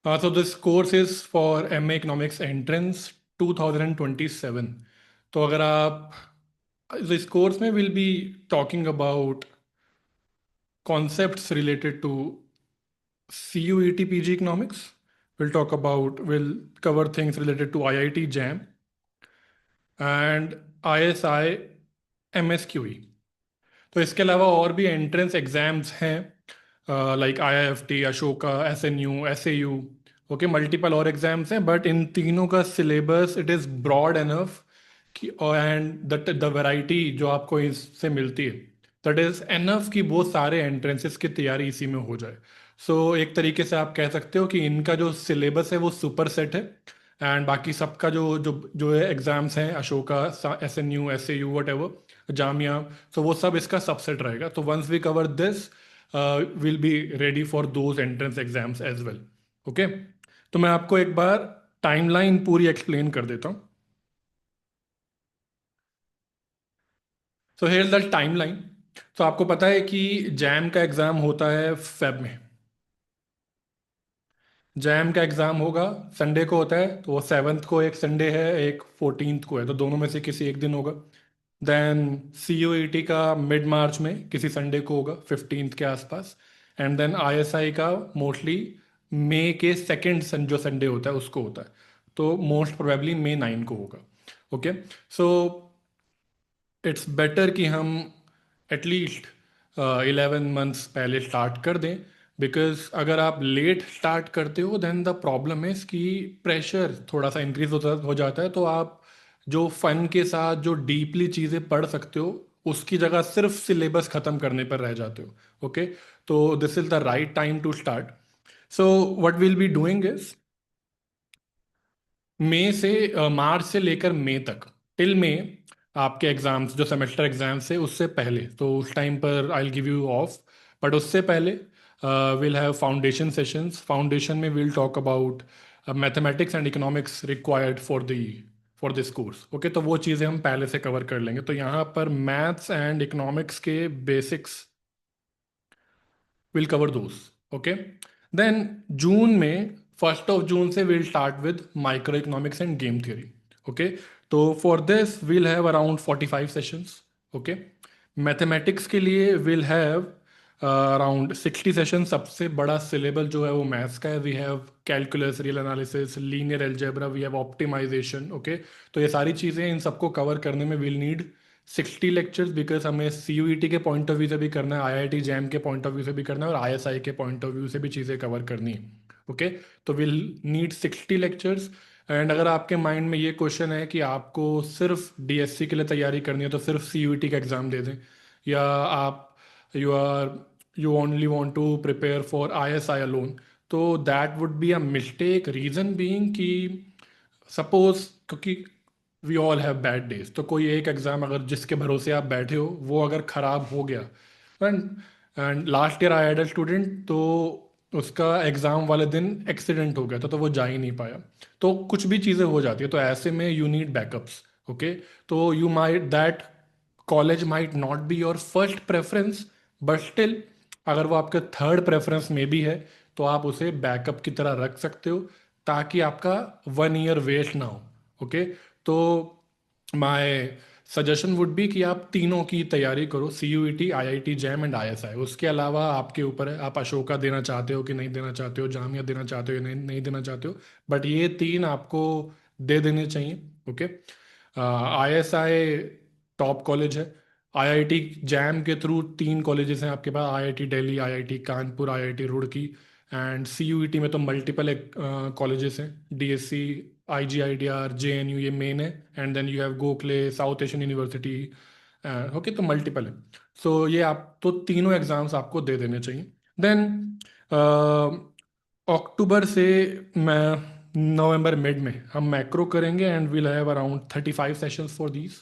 So this course is for MA Economics Entrance 2027. तो अगर आप इस कोर्स में will be talking about concepts related to CUET PG Economics. We'll cover things related to IIT JAM and ISI MSQE. तो इसके अलावा और भी एंट्रेंस एग्जाम्स हैं like IIFT, Ashoka, SNU, SAU. Okay, multiple और एग्जाम्स हैं, बट इन तीनों का syllabus it is broad enough कि एंड द वैरायटी जो आपको इससे मिलती है दैट इज़ एनफ कि वो सारे एंट्रेंसेस की तैयारी इसी में हो जाए. सो एक तरीके से आप कह सकते हो कि इनका जो सिलेबस है वो सुपर सेट है, एंड बाकी सबका जो जो जो एग्जाम्स हैं Ashoka, SNU, SAU, whatever, Jamia, so वो सब इसका सबसेट रहेगा. तो once we cover this will be ready for those entrance exams as well. Okay, तो मैं आपको एक बार टाइमलाइन पूरी एक्सप्लेन कर देता हूँ. So here the timeline. तो आपको पता है कि जैम का एग्ज़ाम होता है फेब में. जैम का एग्ज़ाम होगा संडे को होता है, तो वो 7th को एक संडे है, एक 14th को है, तो दोनों में से किसी एक दिन होगा. देन CUET का मिड मार्च में किसी संडे को होगा 15th के आसपास. एंड देन ISI का मोस्टली मई के सेकेंड जो संडे होता है उसको होता है, तो मोस्ट प्रोबेबली May 9 को होगा. ओके, सो इट्स बेटर कि हम एटलीस्ट 11 months पहले स्टार्ट कर दें, बिकॉज अगर आप लेट स्टार्ट करते हो देन द प्रॉब्लम है कि प्रेशर थोड़ा सा इंक्रीज हो जाता है, तो आप जो फन के साथ जो डीपली चीज़ें पढ़ सकते हो उसकी जगह सिर्फ सिलेबस ख़त्म करने पर रह जाते हो. ओके, तो this is the right time to start. So what will be doing is मई से मार्च से लेकर मई तक, टिल मई, आपके एग्जाम्स जो सेमेस्टर एग्जाम्स है उससे पहले, तो उस टाइम पर I will give you off. But उससे पहले will have foundation sessions. Foundation में will talk about mathematics and economics required for this course. Okay, तो वो चीज़ें हम पहले से कवर कर लेंगे. तो यहाँ पर मैथ्स एंड इकोनॉमिक्स के basics will cover those. Okay, then जून में 1st of June से will start with micro economics and game theory. Okay, तो for this will have around 45 sessions. Okay, mathematics के लिए विल हैव अराउंड 60 सेशन. सबसे बड़ा syllabus जो है वो मैथ्स का है. We have calculus, real analysis, linear algebra, we have optimisation. Okay, तो ये सारी चीज़ें, इन सबको कवर करने में विल नीड 60 लेक्चर्स, बिकॉज हमें CUET के पॉइंट ऑफ व्यू से भी करना है, IIT जैम के पॉइंट ऑफ व्यू से भी करना है, और ISI के पॉइंट ऑफ व्यू से भी चीज़ें कवर करनी है. ओके, तो विल नीड 60 लेक्चर्स. एंड अगर आपके माइंड में ये क्वेश्चन है कि आपको सिर्फ DSC के लिए तैयारी करनी है तो सिर्फ CUET का एग्ज़ाम दे दें, या आप you are you only want to prepare for ISI alone, तो that would be a mistake. Reason being कि सपोज, क्योंकि we all have bad days, तो कोई एक एग्ज़ाम अगर जिसके भरोसे आप बैठे हो वो अगर ख़राब हो गया, and and last year I had a student, तो उसका एग्ज़ाम वाले दिन एक्सीडेंट हो गया था, तो वो जा ही नहीं पाया. तो कुछ भी चीज़ें हो जाती है, तो ऐसे में यू नीड बैकअप्स. ओके, तो you might that college might not be your first preference, but still अगर वो आपके थर्ड प्रेफरेंस में भी है तो आप उसे बैकअप की तरह रख सकते हो, ताकि आपका 1 year वेस्ट ना हो. ओके, तो माय सजेशन वुड बी कि आप तीनों की तैयारी करो, CUET, IIT jam and ISI. उसके अलावा आपके ऊपर है, आप अशोका देना चाहते हो कि नहीं देना चाहते हो, जामिया देना चाहते हो या नहीं देना चाहते हो, बट ये तीन आपको दे देने चाहिए. ओके, ISI टॉप कॉलेज है. IIT जैम के थ्रू 3 कॉलेजेस हैं आपके पास, IIT Delhi, IIT Kanpur, IIT Roorkee. And CUET में तो मल्टीपल कॉलेजेस हैं, DSC, IGIDR, JNU, ये मेन है. And then you have Gokhale, South Asian University. Okay, तो मल्टीपल है. सो ये आप तो तीनों एग्जाम्स आपको दे देने चाहिए. देन अक्टूबर से मैं नवंबर मिड में हम मैक्रो करेंगे, and we'll have around 35 sessions for these.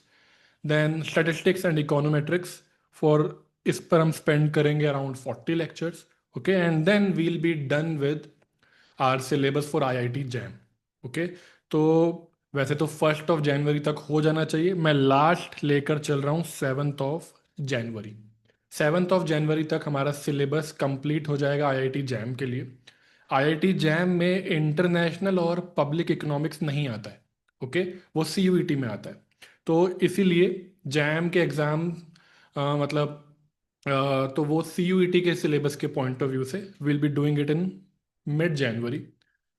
Then statistics and econometrics, for इस पर हम स्पेंड करेंगे around 40 lectures. Okay, and then we'll be done with our syllabus for IIT JAM. Okay, तो वैसे तो 1st of January तक हो जाना चाहिए. मैं लास्ट लेकर चल रहा हूँ 7th of January. 7th of January तक हमारा सिलेबस कंप्लीट हो जाएगा IIT जैम के लिए. आईआईटी जैम में इंटरनेशनल और पब्लिक इकोनॉमिक्स नहीं आता है। ओके, वो सीयूईटी में आता है। तो इसीलिए जैम के एग्ज़ाम मतलब तो वो सीयूईटी के सिलेबस के पॉइंट ऑफ व्यू से will be doing it in mid January.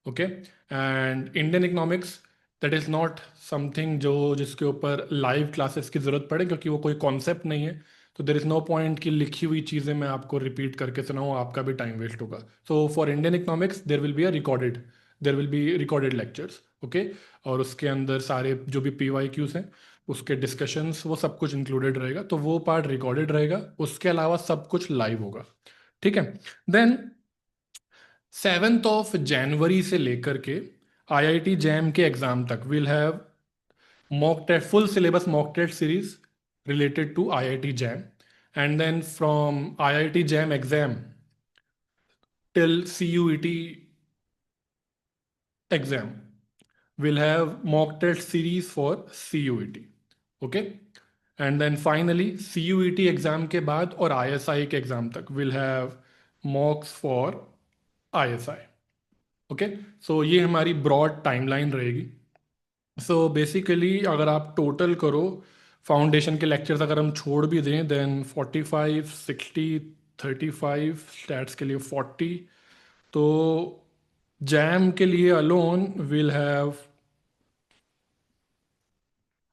Okay, and Indian economics, that is not something जो जिसके ऊपर लाइव क्लासेस की ज़रूरत पड़े, क्योंकि वो कोई कॉन्सेप्ट नहीं है। तो देर इज़ नो पॉइंट कि लिखी हुई चीज़ें मैं आपको रिपीट करके सुनाऊँ, आपका भी टाइम वेस्ट होगा। So for Indian economics there will be recorded lectures. Okay, और उसके अंदर सारे जो भी पी वाई क्यूज हैं, उसके डिस्कशंस, वो सब कुछ इंक्लूडेड रहेगा, तो वो पार्ट रिकॉर्डेड रहेगा। उसके अलावा सब कुछ लाइव होगा। ठीक है। देन 7 जनवरी से लेकर के आईआईटी जैम के एग्जाम तक will have mock test, full syllabus mock test series related to IIT JAM. And then from IIT JAM exam till CUET exam, we'll have mock test series for CUET. Okay. And then finally CUET exam के बाद और ISI के exam तक will have mocks for ISI। Okay, so ये हमारी broad timeline रहेगी। So basically अगर आप टोटल करो, फाउंडेशन के लेक्चर्स अगर हम छोड़ भी दें, देन 45, 60, 35, स्टैट्स के लिए 40, तो जैम के लिए alone will have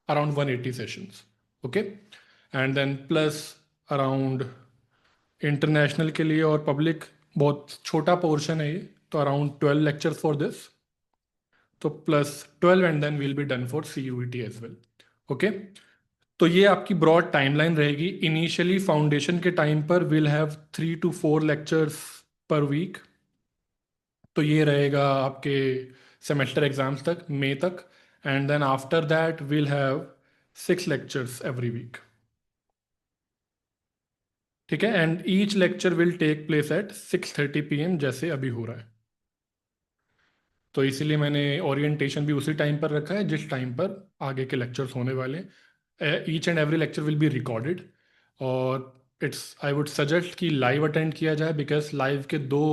around 180 sessions. Okay, and then plus around international के लिए और पब्लिक बहुत छोटा पोर्शन है ये, तो अराउंड 12 लेक्चर्स फॉर दिस, तो plus 12 and then will be done for C U E T as well. Okay, तो ये आपकी ब्रॉड टाइमलाइन रहेगी। इनिशियली फाउंडेशन के टाइम पर will have 3 to 4 lectures per week. तो ये रहेगा आपके सेमेस्टर एग्जाम्स तक, मई तक। And then after that will have 6 lectures every week. ठीक है, and each lecture will take place at 6:30 PM, जैसे अभी हो रहा है। तो इसीलिए मैंने ओरिएंटेशन भी उसी टाइम पर रखा है जिस टाइम पर आगे के लेक्चर्स होने वाले हैं। Each and every lecture will be recorded, और इट्स आई वुड सजेस्ट कि लाइव अटेंड किया जाए, बिकॉज लाइव के दो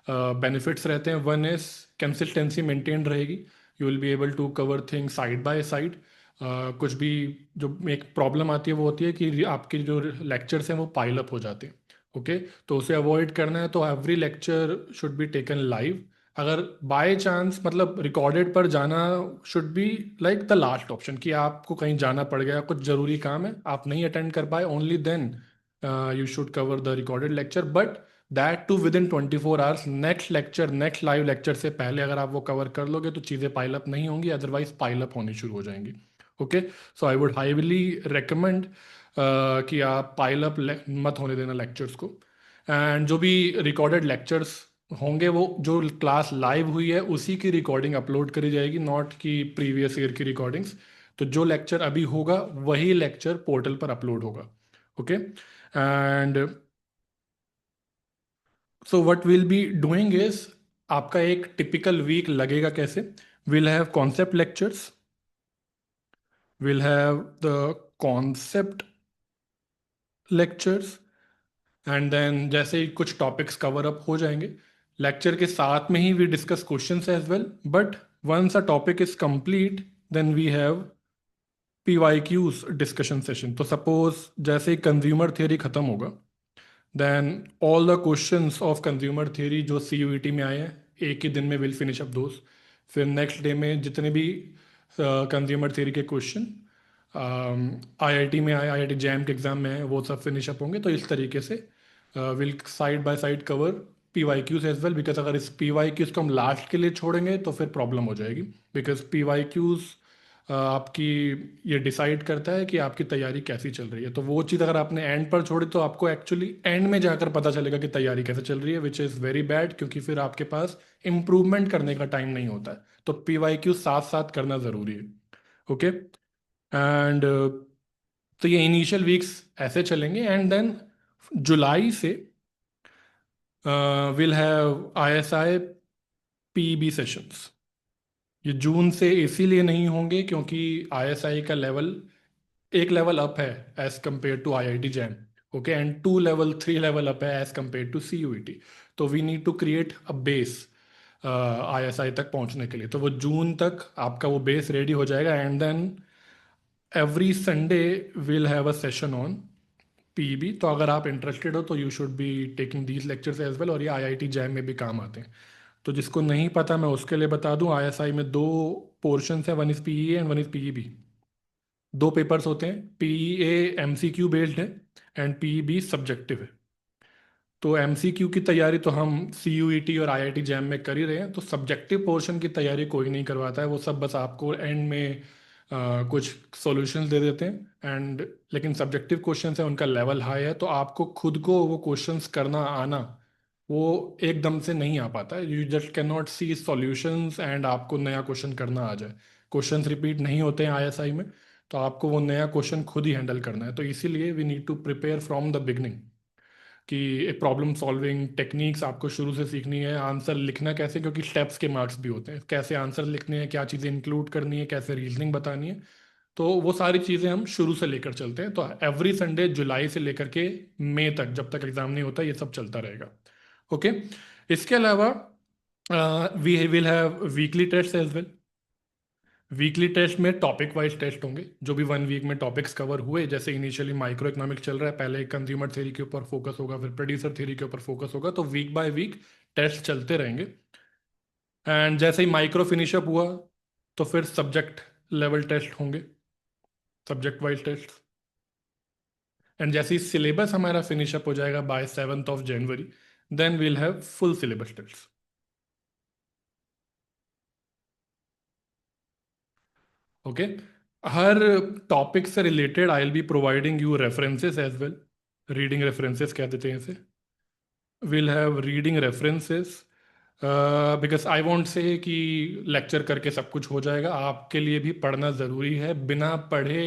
बेनिफिट्स रहते हैं। वन इज कंसिस्टेंसी मेंटेन रहेगी, you will be able to cover thing side by side. कुछ भी जो एक प्रॉब्लम आती है वो होती है कि आपके जो लेक्चर्स हैं वो पाइल अप हो जाते हैं। ओके, तो उसे अवॉइड करना है, तो every lecture should be taken live. अगर बाय चांस मतलब रिकॉर्डेड पर जाना should be like the last option, कि आपको कहीं जाना पड़ गया, कुछ जरूरी काम है, आप नहीं अटेंड कर पाए, only then you should cover the recorded lecture. But that too within 24 hours, next lecture, next live lecture से पहले अगर आप वो कवर कर लोगे तो चीज़ें पाइल अप नहीं होंगी, अदरवाइज पाइल अप होनी शुरू हो जाएंगी। Okay, so I would highly recommend कि आप पाइल अप मत होने देना लेक्चर्स को। एंड जो भी रिकॉर्डेड लेक्चर्स होंगे, वो जो क्लास लाइव हुई है उसी की रिकॉर्डिंग अपलोड करी जाएगी, नॉट कि प्रीवियस ईयर की रिकॉर्डिंग्स। तो जो लेक्चर अभी होगा वही लेक्चर पोर्टल पर अपलोड होगा। Okay, and so what will be doing is, आपका एक टिपिकल वीक लगेगा कैसे। Will have concept lectures, will have the concept lectures, and then जैसे ही कुछ टॉपिक्स कवर अप हो जाएंगे लेक्चर के साथ में ही we discuss questions as well. But once a topic is complete, then we have P Y Qs discussion session. तो सपोज जैसे ही कंज्यूमर थियरी खत्म होगा, then all the questions of consumer theory जो सी यू ई टी में आए हैं, एक ही दिन में विल फिनिश अप दोस्त। फिर नेक्स्ट डे में जितने भी कंज्यूमर थियरी के क्वेश्चन आईआईटी में आए, आईआईटी जैम के एग्जाम में आए, वो सब फिनिश अप होंगे। तो इस तरीके से will side by side cover P Y Qs as well, because अगर इस पी वाई क्यूज को हम लास्ट के लिए छोड़ेंगे तो फिर प्रॉब्लम हो जाएगी। बिकॉज पी वाई क्यूज आपकी ये डिसाइड करता है कि आपकी तैयारी कैसी चल रही है। तो वो चीज़ अगर आपने एंड पर छोड़ी तो आपको एक्चुअली एंड में जाकर पता चलेगा कि तैयारी कैसे चल रही है, विच इज़ वेरी बैड, क्योंकि फिर आपके पास इम्प्रूवमेंट करने का टाइम नहीं होता है। तो पी वाई क्यू साथ साथ करना ज़रूरी है। ओके, एंड तो ये इनिशियल वीक्स ऐसे चलेंगे, एंड देन जुलाई से will have ISI PEB sessions. ये जून से इसीलिए नहीं होंगे क्योंकि ISI का लेवल एक लेवल अप है as compared to IIT JAM. Okay, and 2 level 3 level up है एज कंपेयर टू CUET। तो we need to create a base ISI तक पहुंचने के लिए। तो वो जून तक आपका वो बेस रेडी हो जाएगा, and then every Sunday will have a session on PEB. तो अगर आप इंटरेस्टेड हो तो you should be taking these lectures as well, और ये आईआईटी जैम में भी काम आते हैं। तो जिसको नहीं पता मैं उसके लिए बता दूं, आईएसआई में दो पोर्शंस है, one is PE and one is PEB. दो पेपर्स होते हैं, पीईए एमसीक्यू बेस्ड है एंड पीईबी सब्जेक्टिव है। तो एमसीक्यू की तैयारी तो हम सीयूईटी और आईआईटी जैम में कर ही रहे हैं, तो सब्जेक्टिव पोर्शन की तैयारी कोई नहीं करवाता है, वो सब बस आपको एंड में कुछ सॉल्यूशंस दे देते हैं। एंड लेकिन सब्जेक्टिव क्वेश्चंस है, उनका लेवल हाई है, तो आपको खुद को वो क्वेश्चंस करना आना वो एकदम से नहीं आ पाता है। You just can not see solutions and आपको नया क्वेश्चन करना आ जाए। क्वेश्चंस रिपीट नहीं होते हैं आईएसआई में, तो आपको वो नया क्वेश्चन खुद ही हैंडल करना है। तो इसीलिए we need to prepare from the beginning, कि एक प्रॉब्लम सॉल्विंग टेक्निक्स आपको शुरू से सीखनी है। आंसर लिखना कैसे, क्योंकि स्टेप्स के मार्क्स भी होते हैं, कैसे आंसर लिखने हैं, क्या चीज़ें इंक्लूड करनी है, कैसे रीजनिंग बतानी है। तो वो सारी चीज़ें हम शुरू से लेकर चलते हैं। तो एवरी संडे जुलाई से लेकर के मई तक, जब तक एग्जाम नहीं होता, ये सब चलता रहेगा। ओके। इसके अलावा we will have weekly test as well. Weekly test में टॉपिक वाइज टेस्ट होंगे, जो भी 1 वीक में टॉपिक्स कवर हुए। जैसे इनिशियली माइक्रो इकोनॉमिक्स चल रहा है, पहले कंज्यूमर थ्योरी के ऊपर फोकस होगा, फिर प्रोड्यूसर थ्योरी के ऊपर फोकस होगा, तो वीक बाय वीक टेस्ट चलते रहेंगे। एंड जैसे ही माइक्रो फिनिशअप हुआ तो फिर सब्जेक्ट लेवल टेस्ट होंगे, सब्जेक्ट वाइज टेस्ट। एंड जैसे ही सिलेबस हमारा फिनिशअप हो जाएगा by 7 January, then we'll have full syllabus test. Okay. हर टॉपिक से related I will be providing you references as well. Reading references कह देते हैं इसे। Will have reading references, because I want say कि लेक्चर करके सब कुछ हो जाएगा। आपके लिए भी पढ़ना ज़रूरी है, बिना पढ़े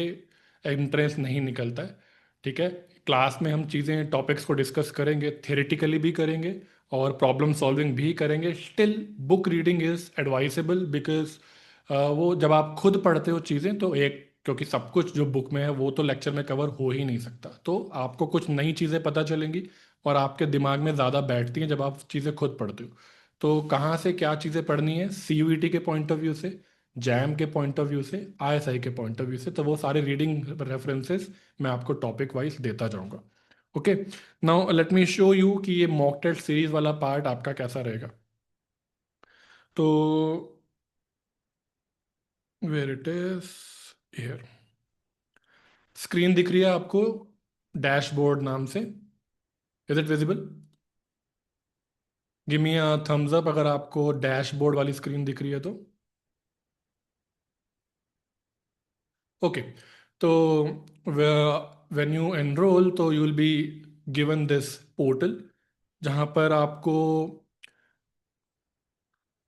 इंटरेस्ट नहीं निकलता है। ठीक है। क्लास में हम चीज़ें टॉपिक्स को डिस्कस करेंगे, थेरेटिकली भी करेंगे और प्रॉब्लम सॉल्विंग भी करेंगे। Still book reading is advisable, because वो जब आप खुद पढ़ते हो चीज़ें तो एक, क्योंकि सब कुछ जो बुक में है वो तो लेक्चर में कवर हो ही नहीं सकता, तो आपको कुछ नई चीज़ें पता चलेंगी और आपके दिमाग में ज़्यादा बैठती हैं जब आप चीज़ें खुद पढ़ते हो। तो कहाँ से क्या चीज़ें पढ़नी है, सीयूईटी के पॉइंट ऑफ व्यू से, जैम के पॉइंट ऑफ व्यू से, आईएसआई के पॉइंट ऑफ व्यू से, तो वो सारे रीडिंग रेफरेंसेस मैं आपको टॉपिक वाइज देता जाऊंगा। Okay. Now let me show you कि ये मॉक टेस्ट सीरीज वाला पार्ट आपका कैसा रहेगा। तो where it is, here screen दिख रही है आपको डैशबोर्ड नाम से। Is it visible? Give me a thumbs up अगर आपको डैशबोर्ड वाली स्क्रीन दिख रही है तो। ओके। तो व्हेन यू एनरोल तो you will be given this portal, जहाँ पर आपको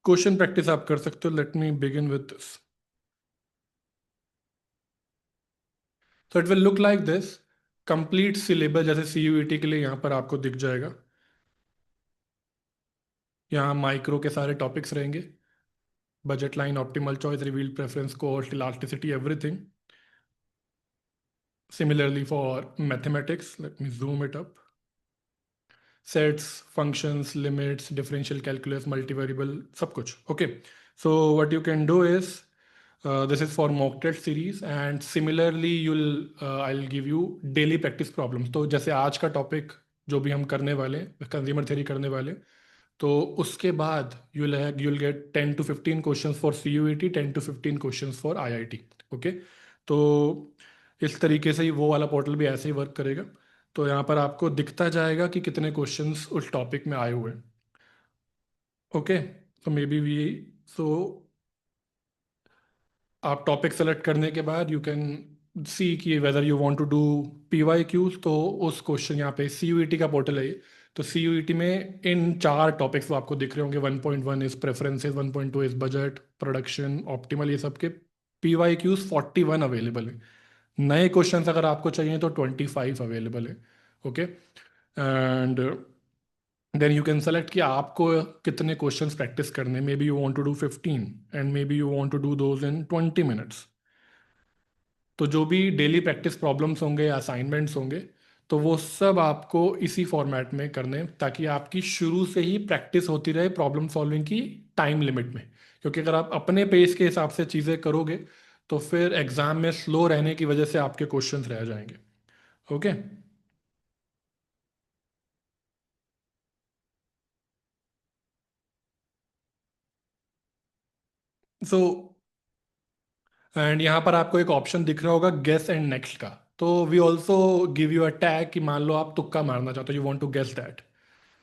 क्वेश्चन प्रैक्टिस आप कर सकते हो। Let me begin with this. तो it will look like this, complete syllabus जैसे सीयूईटी के लिए यहाँ पर आपको दिख जाएगा। यहाँ माइक्रो के सारे टॉपिक्स रहेंगे, budget line, optimal choice, revealed preference, cost, elasticity, everything. Similarly for mathematics, let me zoom it up. Sets, functions, limits, differential calculus, multivariable, सब कुछ. Okay. So what you can do is, this is for mock test series, and similarly I'll give you daily practice problems. तो जैसे आज का topic जो भी हम करने वाले हैं, कंज्यूमर थ्योरी करने वाले हैं, तो उसके बाद you'll get 10 to 15 questions for CUET, 10 to 15 questions for IIT. Okay. तो इस तरीके से ही वो वाला पोर्टल भी ऐसे ही वर्क करेगा। तो यहाँ पर आपको दिखता जाएगा कि कितने क्वेश्चंस उस टॉपिक में आए हुए हैं। ओके। तो मे बी वी, सो आप टॉपिक सेलेक्ट करने के बाद यू कैन सी कि whether you want to do P Y Qs. तो उस क्वेश्चन यहाँ पे सीयूईटी का पोर्टल है ये। तो सीयूईटी में इन 4 टॉपिक्स वो आपको दिख रहे होंगे। 1.1 is preferences, 1.2 is budget, production, optimal, ये सब के पीवाई क्यूज 41 अवेलेबल है। नए क्वेश्चंस अगर आपको चाहिए तो 25 अवेलेबल है। Okay. And then you can select कि आपको कितने क्वेश्चंस प्रैक्टिस करने। Maybe you want to do 15 and maybe you want to do those in 20 minutes. तो जो भी डेली प्रैक्टिस प्रॉब्लम्स होंगे या असाइनमेंट्स होंगे, तो वो सब आपको इसी फॉर्मेट में करने हैं, ताकि आपकी शुरू से ही प्रैक्टिस होती रहे प्रॉब्लम सॉल्विंग की टाइम लिमिट में। क्योंकि अगर आप अपने पेस के हिसाब से चीज़ें करोगे तो फिर एग्जाम में स्लो रहने की वजह से आपके क्वेश्चंस रह जाएंगे। ओके। सो एंड यहाँ पर आपको एक ऑप्शन दिख रहा होगा गेस एंड नेक्स्ट का। तो we also give you a tag कि मान लो आप तुक्का मारना चाहते हो, you want to guess that.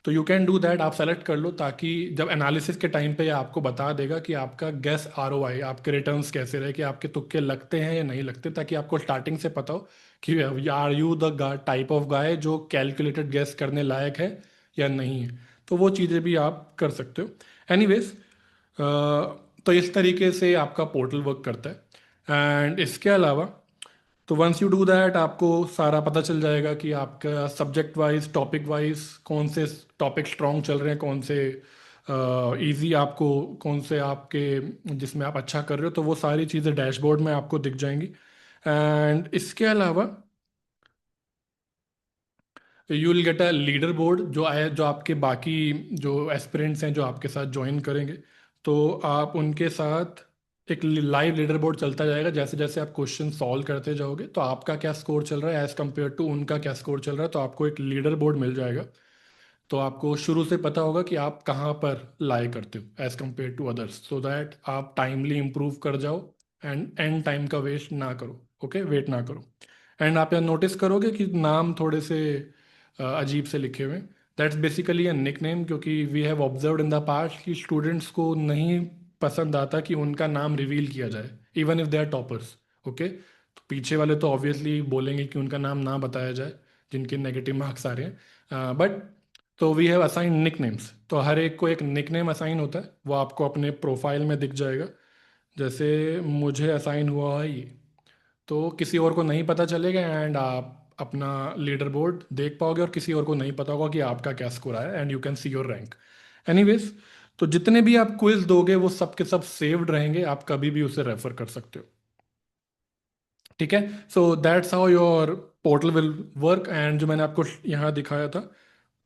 तो यू कैन डू दैट, आप सेलेक्ट कर लो, ताकि जब एनालिसिस के टाइम पे ये आपको बता देगा कि आपका गेस आरओआई, आपके रिटर्न्स कैसे रहे, कि आपके तुक्के लगते हैं या नहीं लगते, ताकि आपको स्टार्टिंग से पता हो कि are you the type of guy जो कैलकुलेटेड गेस करने लायक है या नहीं है। तो वो चीज़ें भी आप कर सकते हो। एनीवेज, तो इस तरीके से आपका पोर्टल वर्क करता है। एंड इसके अलावा, तो वंस यू डू दैट, आपको सारा पता चल जाएगा कि आपका सब्जेक्ट वाइज, टॉपिक वाइज कौन से टॉपिक स्ट्रॉन्ग चल रहे हैं, कौन से इजी आपको, कौन से आपके जिसमें आप अच्छा कर रहे हो। तो वो सारी चीज़ें डैशबोर्ड में आपको दिख जाएंगी। एंड इसके अलावा you will get a leader board जो आए, जो आपके बाकी जो एस्पिरेंट्स हैं जो आपके साथ ज्वाइन करेंगे, तो आप उनके साथ एक लाइव लीडर बोर्ड चलता जाएगा। जैसे जैसे आप क्वेश्चन सॉल्व करते जाओगे तो आपका क्या स्कोर चल रहा है एज कम्पेयर टू उनका क्या स्कोर चल रहा है, तो आपको एक लीडर बोर्ड मिल जाएगा। तो आपको शुरू से पता होगा कि आप कहाँ पर लाई करते हो as compared to others, so that आप टाइमली इम्प्रूव कर जाओ एंड एंड टाइम का वेस्ट ना करो। ओके, वेट ना करो। एंड आप यहाँ नोटिस करोगे कि नाम थोड़े से अजीब से लिखे हुए हैं। That's basically a nickname, क्योंकि we have observed in the past कि स्टूडेंट्स को नहीं पसंद आता कि उनका नाम रिवील किया जाए, even if they are toppers. Okay, तो पीछे वाले तो ऑब्वियसली बोलेंगे कि उनका नाम ना बताया जाए, जिनके नेगेटिव मार्क्स आ रहे हैं। बट तो we have assign nicknames, तो हर एक को एक निक नेम असाइन होता है, वो आपको अपने प्रोफाइल में दिख जाएगा। जैसे मुझे असाइन हुआ है ये, तो किसी और को नहीं पता चलेगा एंड आप अपना लीडर बोर्ड देख पाओगे, और किसी और को नहीं पता होगा कि आपका क्या स्कोर आया, and you can see your rank. Anyways, तो जितने भी आप क्विज दोगे वो सब के सब सेव्ड रहेंगे, आप कभी भी उसे रेफर कर सकते हो। ठीक है। So that's how your portal will work. And जो मैंने आपको यहाँ दिखाया था,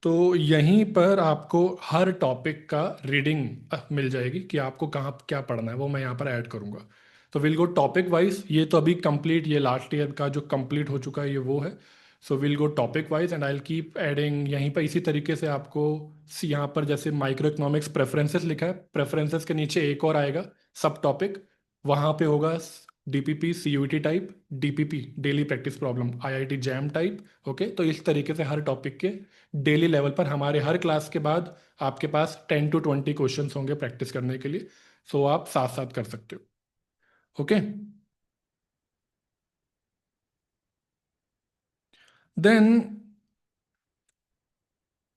तो यहीं पर आपको हर टॉपिक का रीडिंग मिल जाएगी कि आपको कहाँ क्या पढ़ना है, वो मैं यहाँ पर ऐड करूँगा। तो विल गो टॉपिक वाइज, ये तो अभी कंप्लीट, ये लास्ट ईयर का जो कंप्लीट हो चुका है ये वो है। So will go topic wise and I will keep adding यहीं पर। इसी तरीके से आपको यहाँ पर जैसे माइक्रो इकोनॉमिक्स प्रेफरेंसेस लिखा है, प्रेफरेंसेस के नीचे एक और आएगा सब टॉपिक, वहाँ पे होगा DPP CUET type, DPP daily practice problem, IIT jam type. Okay, तो इस तरीके से हर टॉपिक के डेली लेवल पर हमारे हर क्लास के बाद आपके पास 10 to 20 क्वेश्चंस होंगे प्रैक्टिस करने के लिए। सो आप साथ साथ कर सकते हो। Okay. Then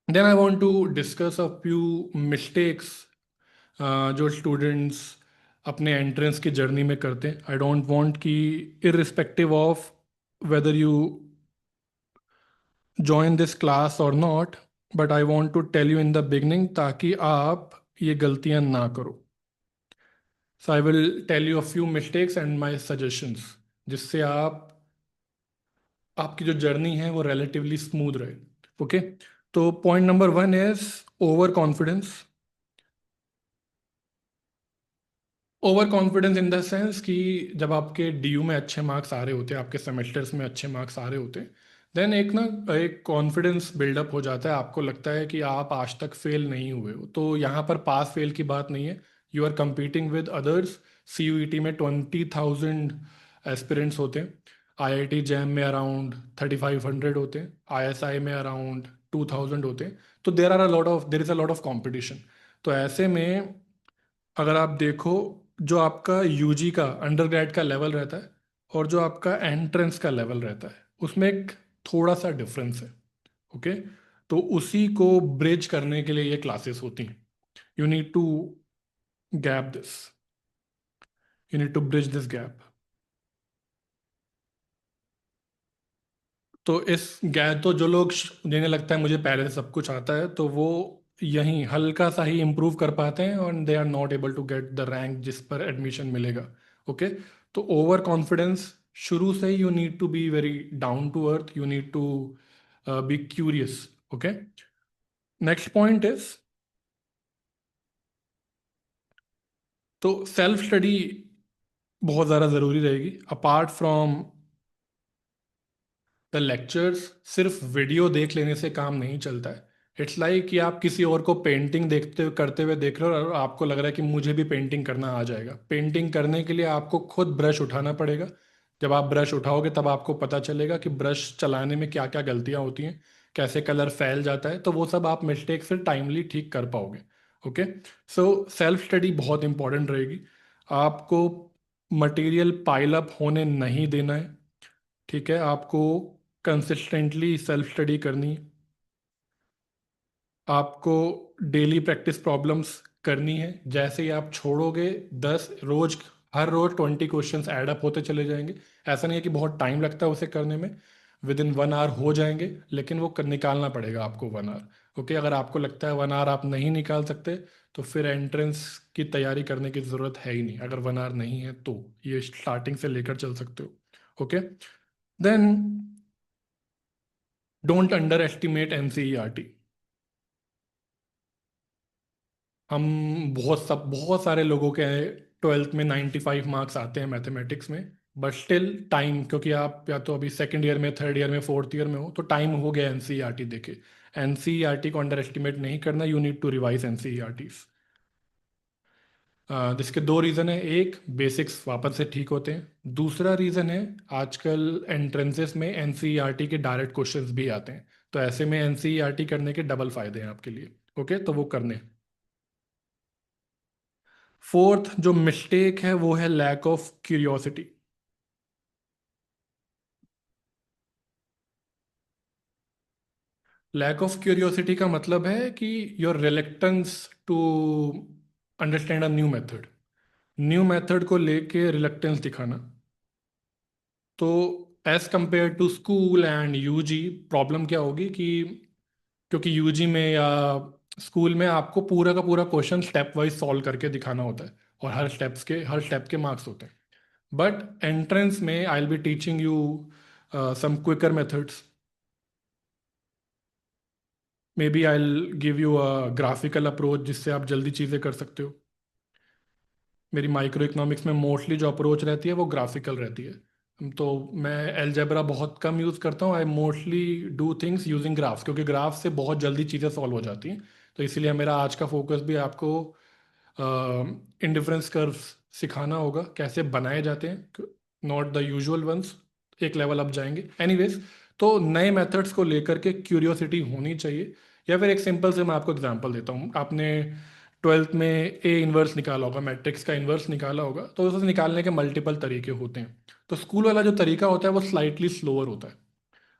then I want to discuss a few mistakes जो स्टूडेंट्स अपने एंट्रेंस की जर्नी में करते हैं। आई डोंट वांट कि irrespective of whether you join this class or not, but I want to tell you in the beginning ताकि आप ये गलतियां ना करो। So I will tell you a few mistakes and my suggestions, जिससे आप आपकी जो जर्नी है वो relatively स्मूथ रहे। ओके, तो point number 1 is over confidence. Over confidence in the sense कि जब आपके डीयू में अच्छे मार्क्स आ रहे होते हैं, आपके सेमेस्टर्स में अच्छे मार्क्स आ रहे होते हैं, देन एक ना एक कॉन्फिडेंस बिल्डअप हो जाता है, आपको लगता है कि आप आज तक फेल नहीं हुए हो। तो यहाँ पर पास फेल की बात नहीं है, you are competing with others. CUET में 20,000 एस्पिरेंट्स होते हैं, आईआईटी जैम में अराउंड 3,500 होते हैं, आईएसआई में अराउंड 2,000 होते हैं। तो there is a lot of competition. तो ऐसे में अगर आप देखो, जो आपका यूजी का अंडरग्रेड का लेवल रहता है और जो आपका एंट्रेंस का लेवल रहता है, उसमें एक थोड़ा सा डिफरेंस है। ओके, तो उसी को ब्रिज करने के लिए ये क्लासेस होती हैं। You need to gap this, you need to bridge this gap. तो इस गैप, तो जो लोग जिन्हें लगता है मुझे पहले से सब कुछ आता है, तो वो यहीं हल्का सा ही इम्प्रूव कर पाते हैं और they are not able to get the rank जिस पर एडमिशन मिलेगा। ओके, तो ओवर कॉन्फिडेंस शुरू से ही, you need to be very down to earth, you need to be curious. Okay. Next point is, तो सेल्फ स्टडी बहुत ज़्यादा ज़रूरी रहेगी. अपार्ट फ्रॉम द लेक्चर्स, सिर्फ वीडियो देख लेने से काम नहीं चलता है. इट्स लाइक कि आप किसी और को पेंटिंग देखते करते हुए देख रहे हो और आपको लग रहा है कि मुझे भी पेंटिंग करना आ जाएगा. पेंटिंग करने के लिए आपको खुद ब्रश उठाना पड़ेगा. जब आप ब्रश उठाओगे तब आपको पता चलेगा कि ब्रश चलाने में क्या क्या गलतियां होती हैं, कैसे कलर फैल जाता है. तो वो सब आप मिस्टेक फिर टाइमली ठीक कर पाओगे. ओके. सो सेल्फ स्टडी बहुत इंपॉर्टेंट रहेगी. आपको मटेरियल पाइल अप होने नहीं देना है. ठीक है. आपको कंसिस्टेंटली सेल्फ स्टडी करनी. आपको डेली प्रैक्टिस प्रॉब्लम्स करनी है. जैसे ही आप छोड़ोगे, 10 रोज, हर रोज 20 क्वेश्चंस ऐड अप होते चले जाएंगे. ऐसा नहीं है कि बहुत टाइम लगता है उसे करने में. विद इन 1 आवर हो जाएंगे, लेकिन वो निकालना पड़ेगा आपको 1 आवर. ओके. अगर आपको लगता है 1 आवर आप नहीं निकाल सकते, तो फिर एंट्रेंस की तैयारी करने की ज़रूरत है ही नहीं. अगर 1 आवर नहीं है तो ये स्टार्टिंग से लेकर चल सकते हो. Okay. Then don't underestimate NCERT. हम बहुत सारे लोगों के 12th में 95 मार्क्स आते हैं मैथमेटिक्स में. बट स्टिल टाइम, क्योंकि आप या तो अभी सेकंड ईयर में, थर्ड ईयर में, फोर्थ ईयर में हो, तो टाइम हो गया एनसीईआरटी देके. एनसीईआरटी को अंडर एस्टिमेट नहीं करना. You need to revise NCERTs. जिसके दो रीज़न है. एक, बेसिक्स वापस से ठीक होते हैं. दूसरा रीज़न है, आजकल एंट्रेंसेस में एनसीईआरटी के डायरेक्ट क्वेश्चंस भी आते हैं. तो ऐसे में एनसीईआरटी करने के डबल फायदे हैं आपके लिए. ओके. तो वो करने. फोर्थ जो मिस्टेक है वो है lack of curiosity. Lack of curiosity का मतलब है कि your reluctance to understand a new method. New method को लेके रिलेक्टेंस दिखाना. तो as compared to school and UG, problem क्या होगी कि क्योंकि यूजी में या स्कूल में आपको पूरा का पूरा क्वेश्चन स्टेप वाइज सॉल्व करके दिखाना होता है, और हर स्टेप के मार्क्स होते हैं. बट एंट्रेंस में I will be teaching you some quicker methods. Maybe I give you a graphical approach जिससे आप जल्दी चीज़ें कर सकते हो. मेरी माइक्रो इकोनॉमिक्स में मोस्टली जो अप्रोच रहती है वो ग्राफिकल रहती है. तो मैं एलजेब्रा बहुत कम यूज़ करता हूँ. I mostly do things using graphs, क्योंकि ग्राफ से बहुत जल्दी चीज़ें सॉल्व हो जाती हैं. तो इसीलिए मेरा आज का फोकस भी आपको इंडिफरेंस कर्व्स सिखाना होगा, कैसे बनाए जाते हैं. Not the usual ones. एक लेवल अप जाएंगे. एनीवेज, तो नए मेथड्स को लेकर के क्यूरियोसिटी होनी चाहिए. या फिर एक सिंपल से मैं आपको एग्जांपल देता हूँ. आपने 12th में ए इन्वर्स निकाला होगा, मैट्रिक्स का इन्वर्स निकाला होगा. तो उसे निकालने के मल्टीपल तरीके होते हैं. तो स्कूल वाला जो तरीका होता है वो स्लाइटली स्लोअर होता है.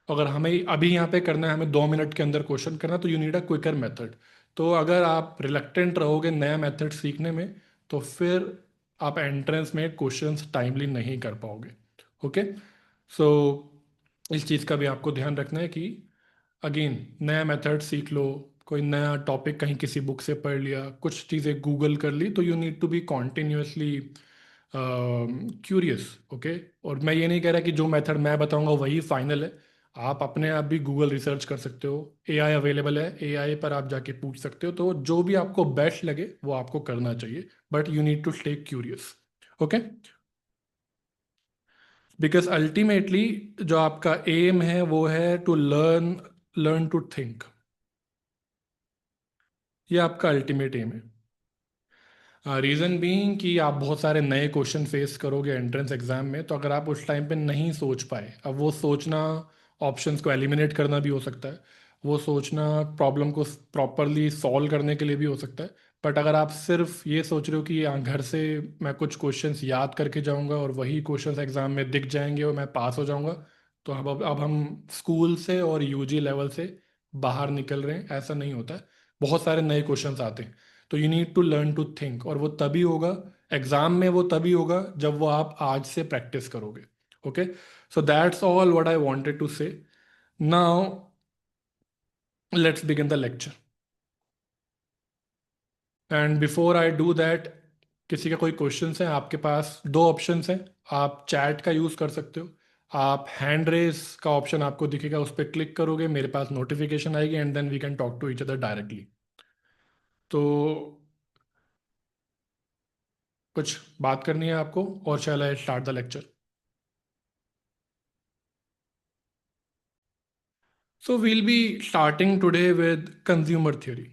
अगर हमें अभी यहाँ पे करना है, हमें 2 मिनट के अंदर क्वेश्चन करना है, तो you need a quicker method. तो अगर आप रिलक्टेंट रहोगे नया मेथड सीखने में, तो फिर आप एंट्रेंस में क्वेश्चंस टाइमली नहीं कर पाओगे. ओके. सो इस चीज़ का भी आपको ध्यान रखना है कि अगेन नया मेथड सीख लो. कोई नया टॉपिक कहीं किसी बुक से पढ़ लिया, कुछ चीज़ें गूगल कर ली, तो you need to be continuously curious. Okay. और मैं ये नहीं कह रहा कि जो मेथड मैं बताऊंगा वही फाइनल है. आप अपने आप भी गूगल रिसर्च कर सकते हो. एआई अवेलेबल है, एआई पर आप जाके पूछ सकते हो. तो जो भी आपको बेस्ट लगे वो आपको करना चाहिए. But you need to stay curious. Okay. Because ultimately जो आपका एम है वो है to learn, learn to think. ये आपका अल्टीमेट एम है. रीज़न बीइंग कि आप बहुत सारे नए क्वेश्चन फेस करोगे एंट्रेंस एग्जाम में. तो अगर आप उस टाइम पे नहीं सोच पाए, अब वो सोचना ऑप्शंस को एलिमिनेट करना भी हो सकता है. वो सोचना प्रॉब्लम को प्रॉपरली सॉल्व करने के लिए भी हो सकता है. बट अगर आप सिर्फ ये सोच रहे हो कि घर से मैं कुछ क्वेश्चंस याद करके जाऊंगा और वही क्वेश्चंस एग्जाम में दिख जाएंगे और मैं पास हो जाऊंगा, तो अब हम स्कूल से और यूजी लेवल से बाहर निकल रहे हैं. ऐसा नहीं होता है. बहुत सारे नए क्वेश्चंस आते हैं. तो you need to learn to think, और वो तभी होगा एग्जाम में, वो तभी होगा जब वो आप आज से प्रैक्टिस करोगे. Okay. So that's all what I wanted to say. Now let's begin the lecture. And before I do that, किसी का कोई क्वेश्चन है आपके पास, दो ऑप्शंस हैं. आप चैट का यूज़ कर सकते हो. आप हैंड रेस का ऑप्शन आपको दिखेगा, उस पर क्लिक करोगे, मेरे पास नोटिफिकेशन आएगी and then we can talk to each other directly. तो कुछ बात करनी है आपको, और shall I start the lecture? So we'll be starting today with consumer theory.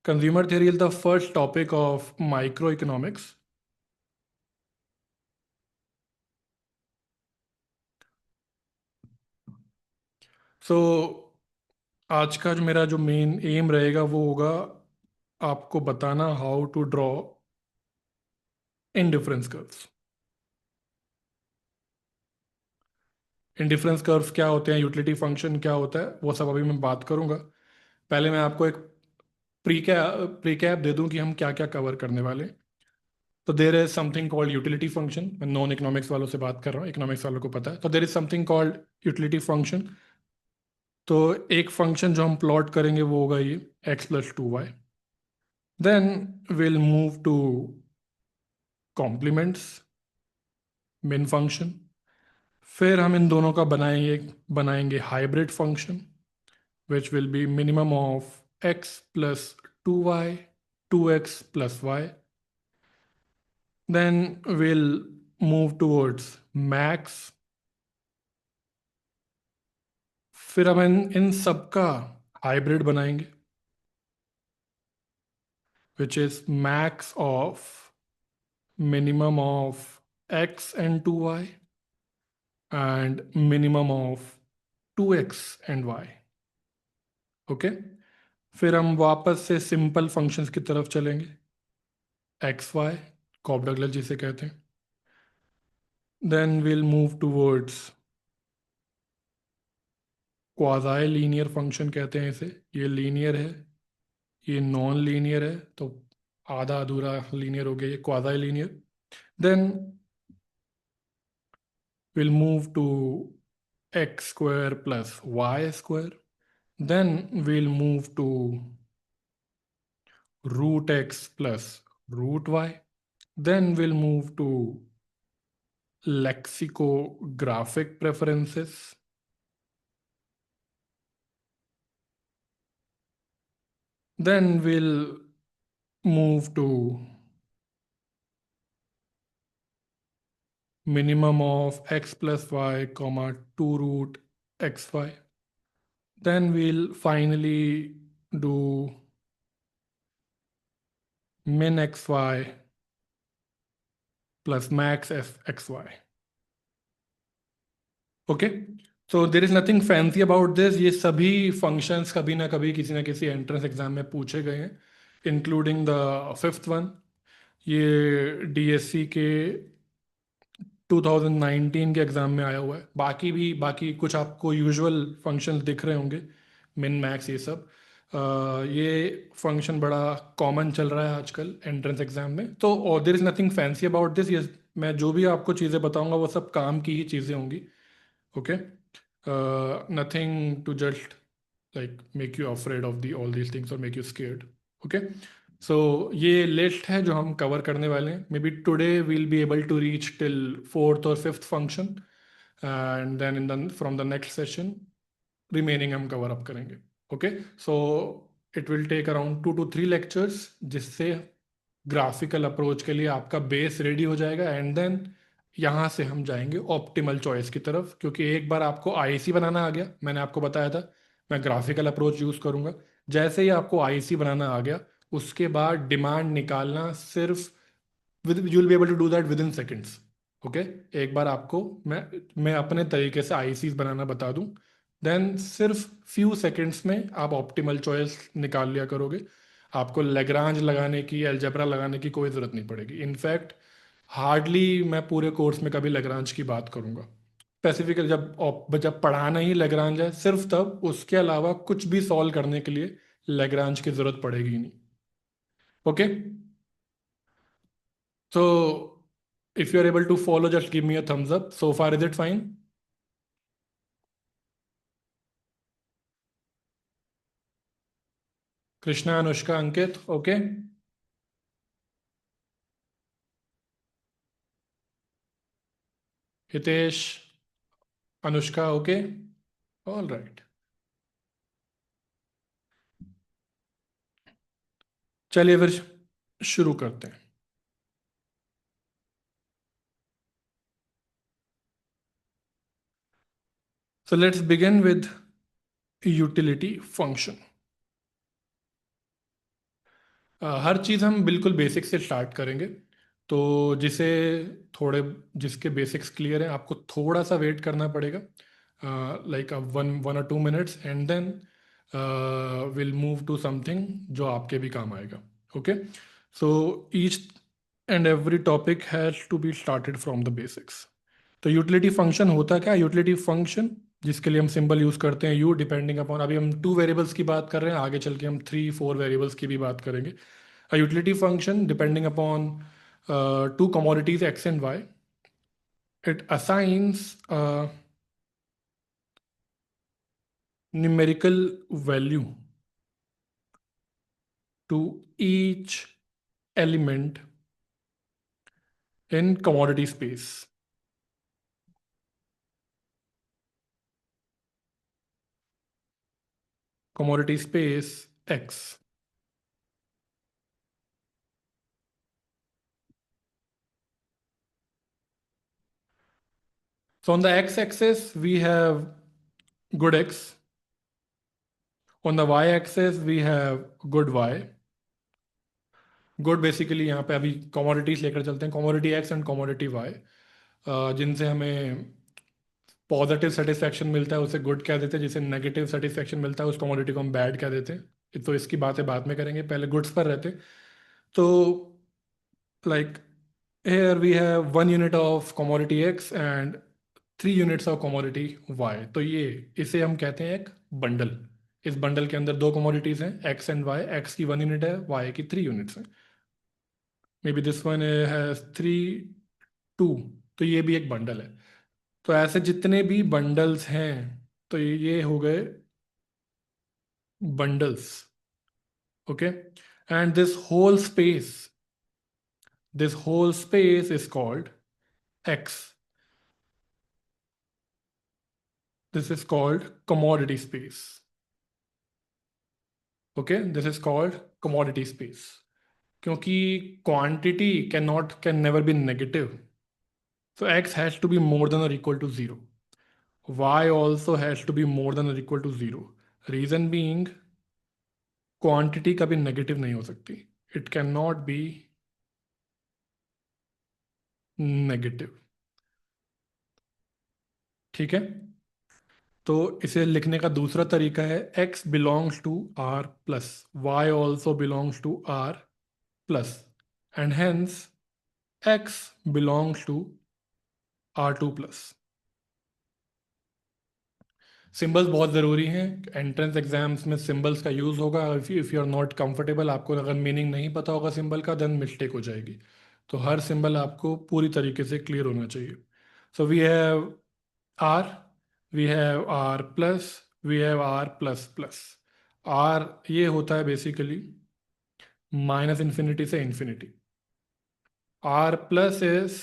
Consumer theory is the first topic of microeconomics. So आज का जो मेरा जो मेन एम रहेगा वो होगा आपको बताना how to draw indifference curves. Indifference curves क्या होते हैं, यूटिलिटी फंक्शन क्या होता है, वो सब अभी मैं बात करूंगा। पहले मैं आपको एक प्री कैप दे दूं कि हम क्या क्या कवर करने वाले हैं। तो there is something called utility function. मैं नॉन इकोनॉमिक्स वालों से बात कर रहा हूँ, इकोनॉमिक्स वालों को पता है। तो there is something called utility function. तो एक फंक्शन जो हम प्लॉट करेंगे वो होगा ये x+2y। Then will move to complements, main function. फिर हम इन दोनों का बनाएंगे hybrid function which will be minimum of x+2y, 2x+y। Then will move towards max. फिर हम इन सब का हाइब्रिड बनाएंगे which is max of minimum of x and 2y and minimum of 2x and y। Okay, फिर हम वापस से सिंपल फंक्शंस की तरफ चलेंगे, एक्स वाई, कॉपडगलर जिसे कहते हैं। Then will move towards quasi linear function कहते हैं इसे। ये लीनियर है, ये नॉन लीनियर है, तो आधा अधूरा लीनियर हो गया, ये quasi linear. Then will move to x² + y²। Then we'll move to root x plus root y. Then we'll move to lexicographic preferences. Then we'll move to minimum of x plus y comma 2 root xy. Then we'll finally do min xy plus max fxy. Okay, so there is nothing fancy about this. ये सभी functions कभी ना कभी किसी ना किसी entrance exam में पूछे गए हैं, इंक्लूडिंग द फिफ्थ वन। ये डीएससी के 2019 के एग्जाम में आया हुआ है। बाकी कुछ आपको यूजुअल फंक्शंस दिख रहे होंगे, मिन मैक्स ये सब। ये फंक्शन बड़ा कॉमन चल रहा है आजकल एंट्रेंस एग्जाम में। तो और there is nothing fancy about this. ये मैं जो भी आपको चीज़ें बताऊंगा वो सब काम की ही चीज़ें होंगी। Okay, nothing to just like make you afraid of all these things or make you scared. Okay, so ये लिस्ट है जो हम कवर करने वाले हैं। Maybe today we'll be able to reach till fourth और fifth function, and then from the next session remaining हम cover up करेंगे। Okay, so it will take around 2 to 3 lectures, जिससे ग्राफिकल अप्रोच के लिए आपका base ready हो जाएगा। And then यहाँ से हम जाएंगे ऑप्टिमल चॉइस की तरफ, क्योंकि एक बार आपको आईसी बनाना आ गया, मैंने आपको बताया था मैं ग्राफिकल अप्रोच यूज़ करूँगा। जैसे ही आपको आईसी बनाना आ गया, उसके बाद डिमांड निकालना सिर्फ with you will be able to do that with in seconds. Okay, एक बार आपको मैं अपने तरीके से आईसीज बनाना बता दूं, देन सिर्फ फ्यू सेकेंड्स में आप ऑप्टिमल चॉइस निकाल लिया करोगे। आपको लेग्रांज लगाने की, अलजेब्रा लगाने की कोई ज़रूरत नहीं पड़ेगी। इनफैक्ट हार्डली मैं पूरे कोर्स में कभी लेग्रांज की बात करूंगा। स्पेसिफिकली जब पढ़ाना ही लेग्रांज है सिर्फ, तब। उसके अलावा कुछ भी सॉल्व करने के लिए लेग्रांज की ज़रूरत पड़ेगी ही नहीं। Okay, so if you're able to follow, just give me a thumbs up. So far, is it fine? Krishna, Anushka, Ankit, okay? Hitesh, Anushka, okay, all right. चलिए फिर शुरू करते हैं। So let's begin with utility function. हर चीज़ हम बिल्कुल basic से स्टार्ट करेंगे। तो जिसे थोड़े जिसके बेसिक्स क्लियर हैं आपको थोड़ा सा वेट करना पड़ेगा, like 1 or 2 minutes, and then will move to something जो आपके भी काम आएगा। Okay, so each and every topic has to be started from the basics. तो यूटिलिटी फंक्शन होता क्या है? यूटिलिटी फंक्शन, जिसके लिए हम सिंबल यूज करते हैं यू, डिपेंडिंग अपॉन, अभी हम 2 वेरिएबल्स की बात कर रहे हैं, आगे चल के हम 3-4 वेरिएबल्स की भी बात करेंगे। A utility function depending upon two commodities x and y. It assigns a numerical value to each element in commodity space. Commodity space x. So on the x-axis we have good x. On the y-axis we have good y. Good basically यहाँ पे अभी commodities लेकर चलते हैं, commodity x and commodity y, जिनसे हमें positive satisfaction मिलता है उसे गुड कह देते हैं, जिसे नेगेटिव सेटिस्फैक्शन मिलता है उस कमोडिटी को हम बैड कह देते हैं। तो इसकी बातें बाद में करेंगे, पहले गुड्स पर रहते। तो like here we have 1 unit of commodity x and 3 units of commodity y। तो ये इसे हम कहते हैं एक बंडल। इस बंडल के अंदर दो कमोडिटीज हैं x एंड y, x की 1 unit है, y की 3 units है। May be this one has 3, 2। तो ये भी एक बंडल है। तो ऐसे जितने भी बंडल्स हैं, तो ये हो गए bundles। Okay, and this whole space is called x. This is called commodity space। Okay, this is called commodity space क्योंकि quantity can never be negative, so x has to be more than or equal to 0। y also has to be more than or equal to 0। reason being, quantity कभी negative नहीं हो सकती। it cannot be negative। ठीक है, तो इसे लिखने का दूसरा तरीका है x belongs to r plus y also belongs to r plus, and hence x belongs to r2 plus. Symbols बहुत ज़रूरी हैं, एंट्रेंस एग्जाम्स में सिंबल्स का यूज़ होगा। If you are not comfortable, आपको अगर मीनिंग नहीं पता होगा सिंबल का, देन मिस्टेक हो जाएगी। तो हर सिंबल आपको पूरी तरीके से क्लियर होना चाहिए। So we have r, we have r plus, we have r plus plus। r ये होता है बेसिकली माइनस इन्फिनिटी से infinity. r plus is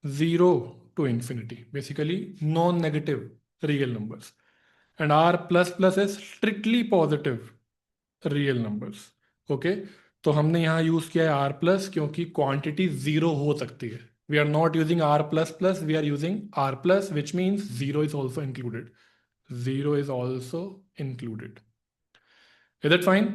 0 to infinity, basically non negative real numbers, and r plus plus is strictly positive real numbers. Okay, तो हमने यहाँ use किया है R plus क्योंकि क्वांटिटी जीरो हो सकती है। We are not using R plus plus, we are using R plus, which means zero is also included. Zero is also included. Is it fine?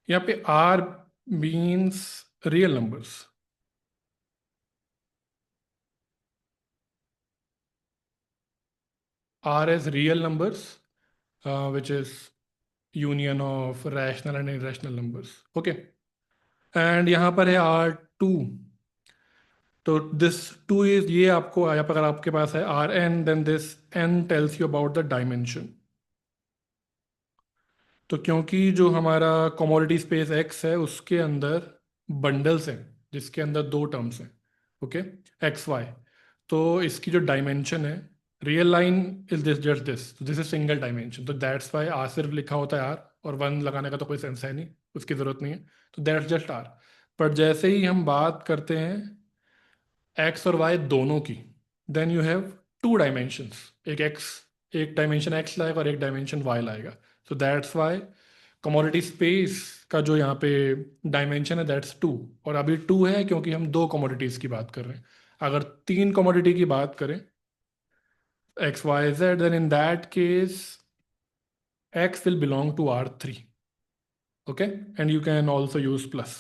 यहाँ पे R means real numbers. R is real numbers, which is union of rational and irrational numbers. Okay, and यहाँ पर है R2। तो this two is, ये आपको यहाँ पर अगर आपके पास है Rn, then this n tells you about the dimension. तो क्योंकि जो हमारा कमोडिटी स्पेस x है उसके अंदर बंडल्स हैं जिसके अंदर दो टर्म्स हैं, ओके, एक्स वाई। तो इसकी जो डायमेंशन है, real line is this, just this, this is single dimension, तो दैट्स वाई आर सिर्फ लिखा होता है आर, और वन लगाने का तो कोई सेंस है नहीं, उसकी ज़रूरत नहीं है, तो दैट्स जस्ट आर। पर जैसे ही हम बात करते हैं एक्स और वाई दोनों की, then you have two dimensions, एक डायमेंशन एक्स लाएगा और एक डायमेंशन वाई लाएगा। So that's why commodity space का जो यहाँ पे डायमेंशन है दैट्स टू। और अभी टू है क्योंकि हम दो कमोडिटीज की बात कर रहे हैं। अगर तीन कमोडिटी की बात करें, x y z, then in that case x will belong to R three. Okay, and you can also use plus,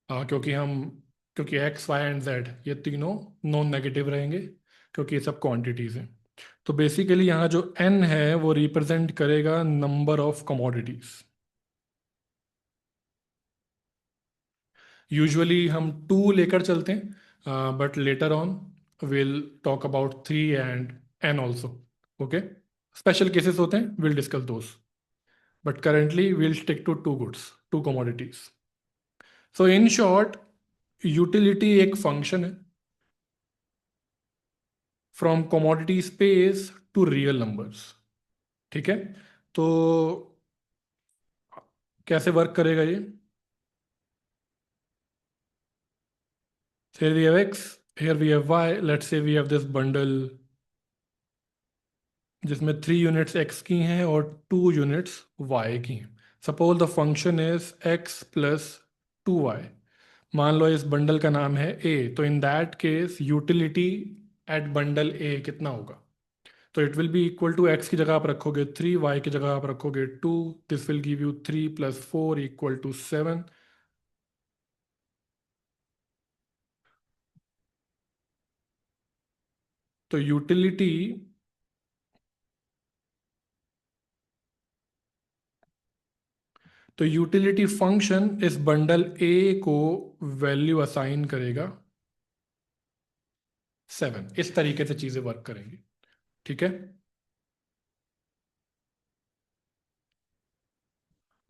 क्योंकि एक्स वाई एंड जेड ये तीनों नॉन नेगेटिव रहेंगे, क्योंकि ये सब क्वांटिटीज हैं। तो बेसिकली यहाँ जो एन है वो रिप्रेजेंट करेगा नंबर ऑफ कमोडिटीज। यूजुअली हम टू लेकर चलते हैं, but later on will talk about three and n also. Okay, special cases होते हैं, will discuss those, but currently will stick to two goods, two commodities. So in short, utility एक function है from commodity space to real numbers. ठीक है, तो कैसे work करेगा ये? Here we have x, here we have y. Let's say we have this bundle जिसमें 3 units x की हैं और 2 यूनिट्स y की हैं। Suppose the function is x plus 2y। मान लो इस बंडल का नाम है a, तो in that case utility at bundle a कितना होगा? तो it will be equal to x की जगह आप रखोगे 3, y की जगह आप रखोगे 2, this will give you 3 + 4 equal to 7। तो यूटिलिटी फंक्शन इस बंडल ए को वैल्यू असाइन करेगा 7। इस तरीके से चीजें वर्क करेंगी। ठीक है,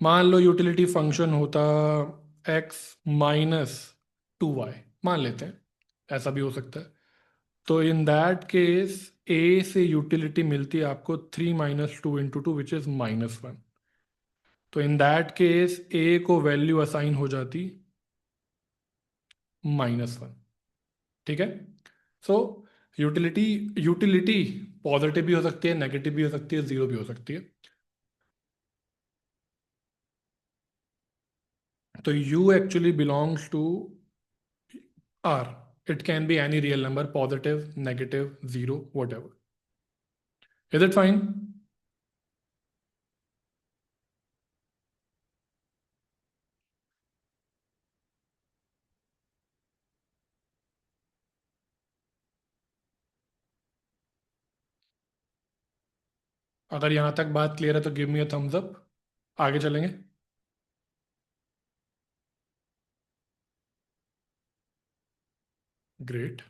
मान लो यूटिलिटी फंक्शन होता x माइनस 2y, मान लेते हैं, ऐसा भी हो सकता है। तो इन दैट केस a से यूटिलिटी मिलती है आपको 3 - 2 × 2 विच इज -1। तो इन दैट केस a को वैल्यू असाइन हो जाती -1। ठीक है, सो यूटिलिटी यूटिलिटी पॉजिटिव भी हो सकती है, नेगेटिव भी हो सकती है, जीरो भी हो सकती है। तो u actually belongs to r। It can be any real number, positive, negative, zero, whatever. Is it fine? अगर यहां तक बात क्लियर है तो give me a thumbs up, आगे चलेंगे। ग्रेट।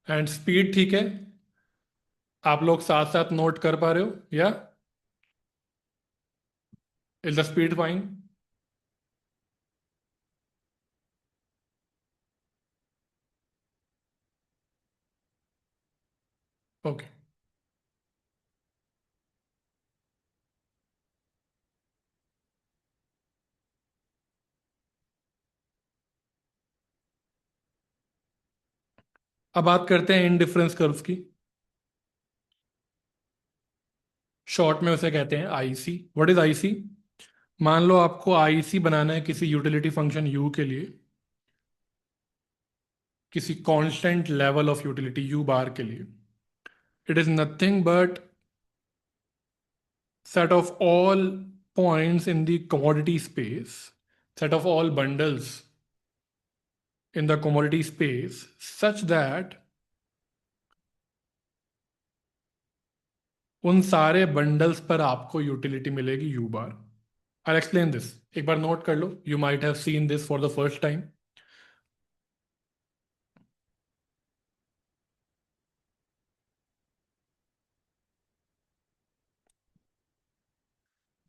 एंड स्पीड ठीक है? आप लोग साथ साथ नोट कर पा रहे हो या? Is the speed fine? Okay, अब बात करते हैं इंडिफरेंस कर्व्स की। शॉर्ट में उसे कहते हैं आईसी। What is IC? मान लो आपको आईसी बनाना है किसी यूटिलिटी फंक्शन यू के लिए, किसी constant level of utility U bar के लिए। It is nothing but set of all points in the commodity space, set of all bundles in the commodity space, such that उन सारे bundles पर आपको utility मिलेगी U bar. I explain this, एक बार note कर लो, you might have seen this for the first time.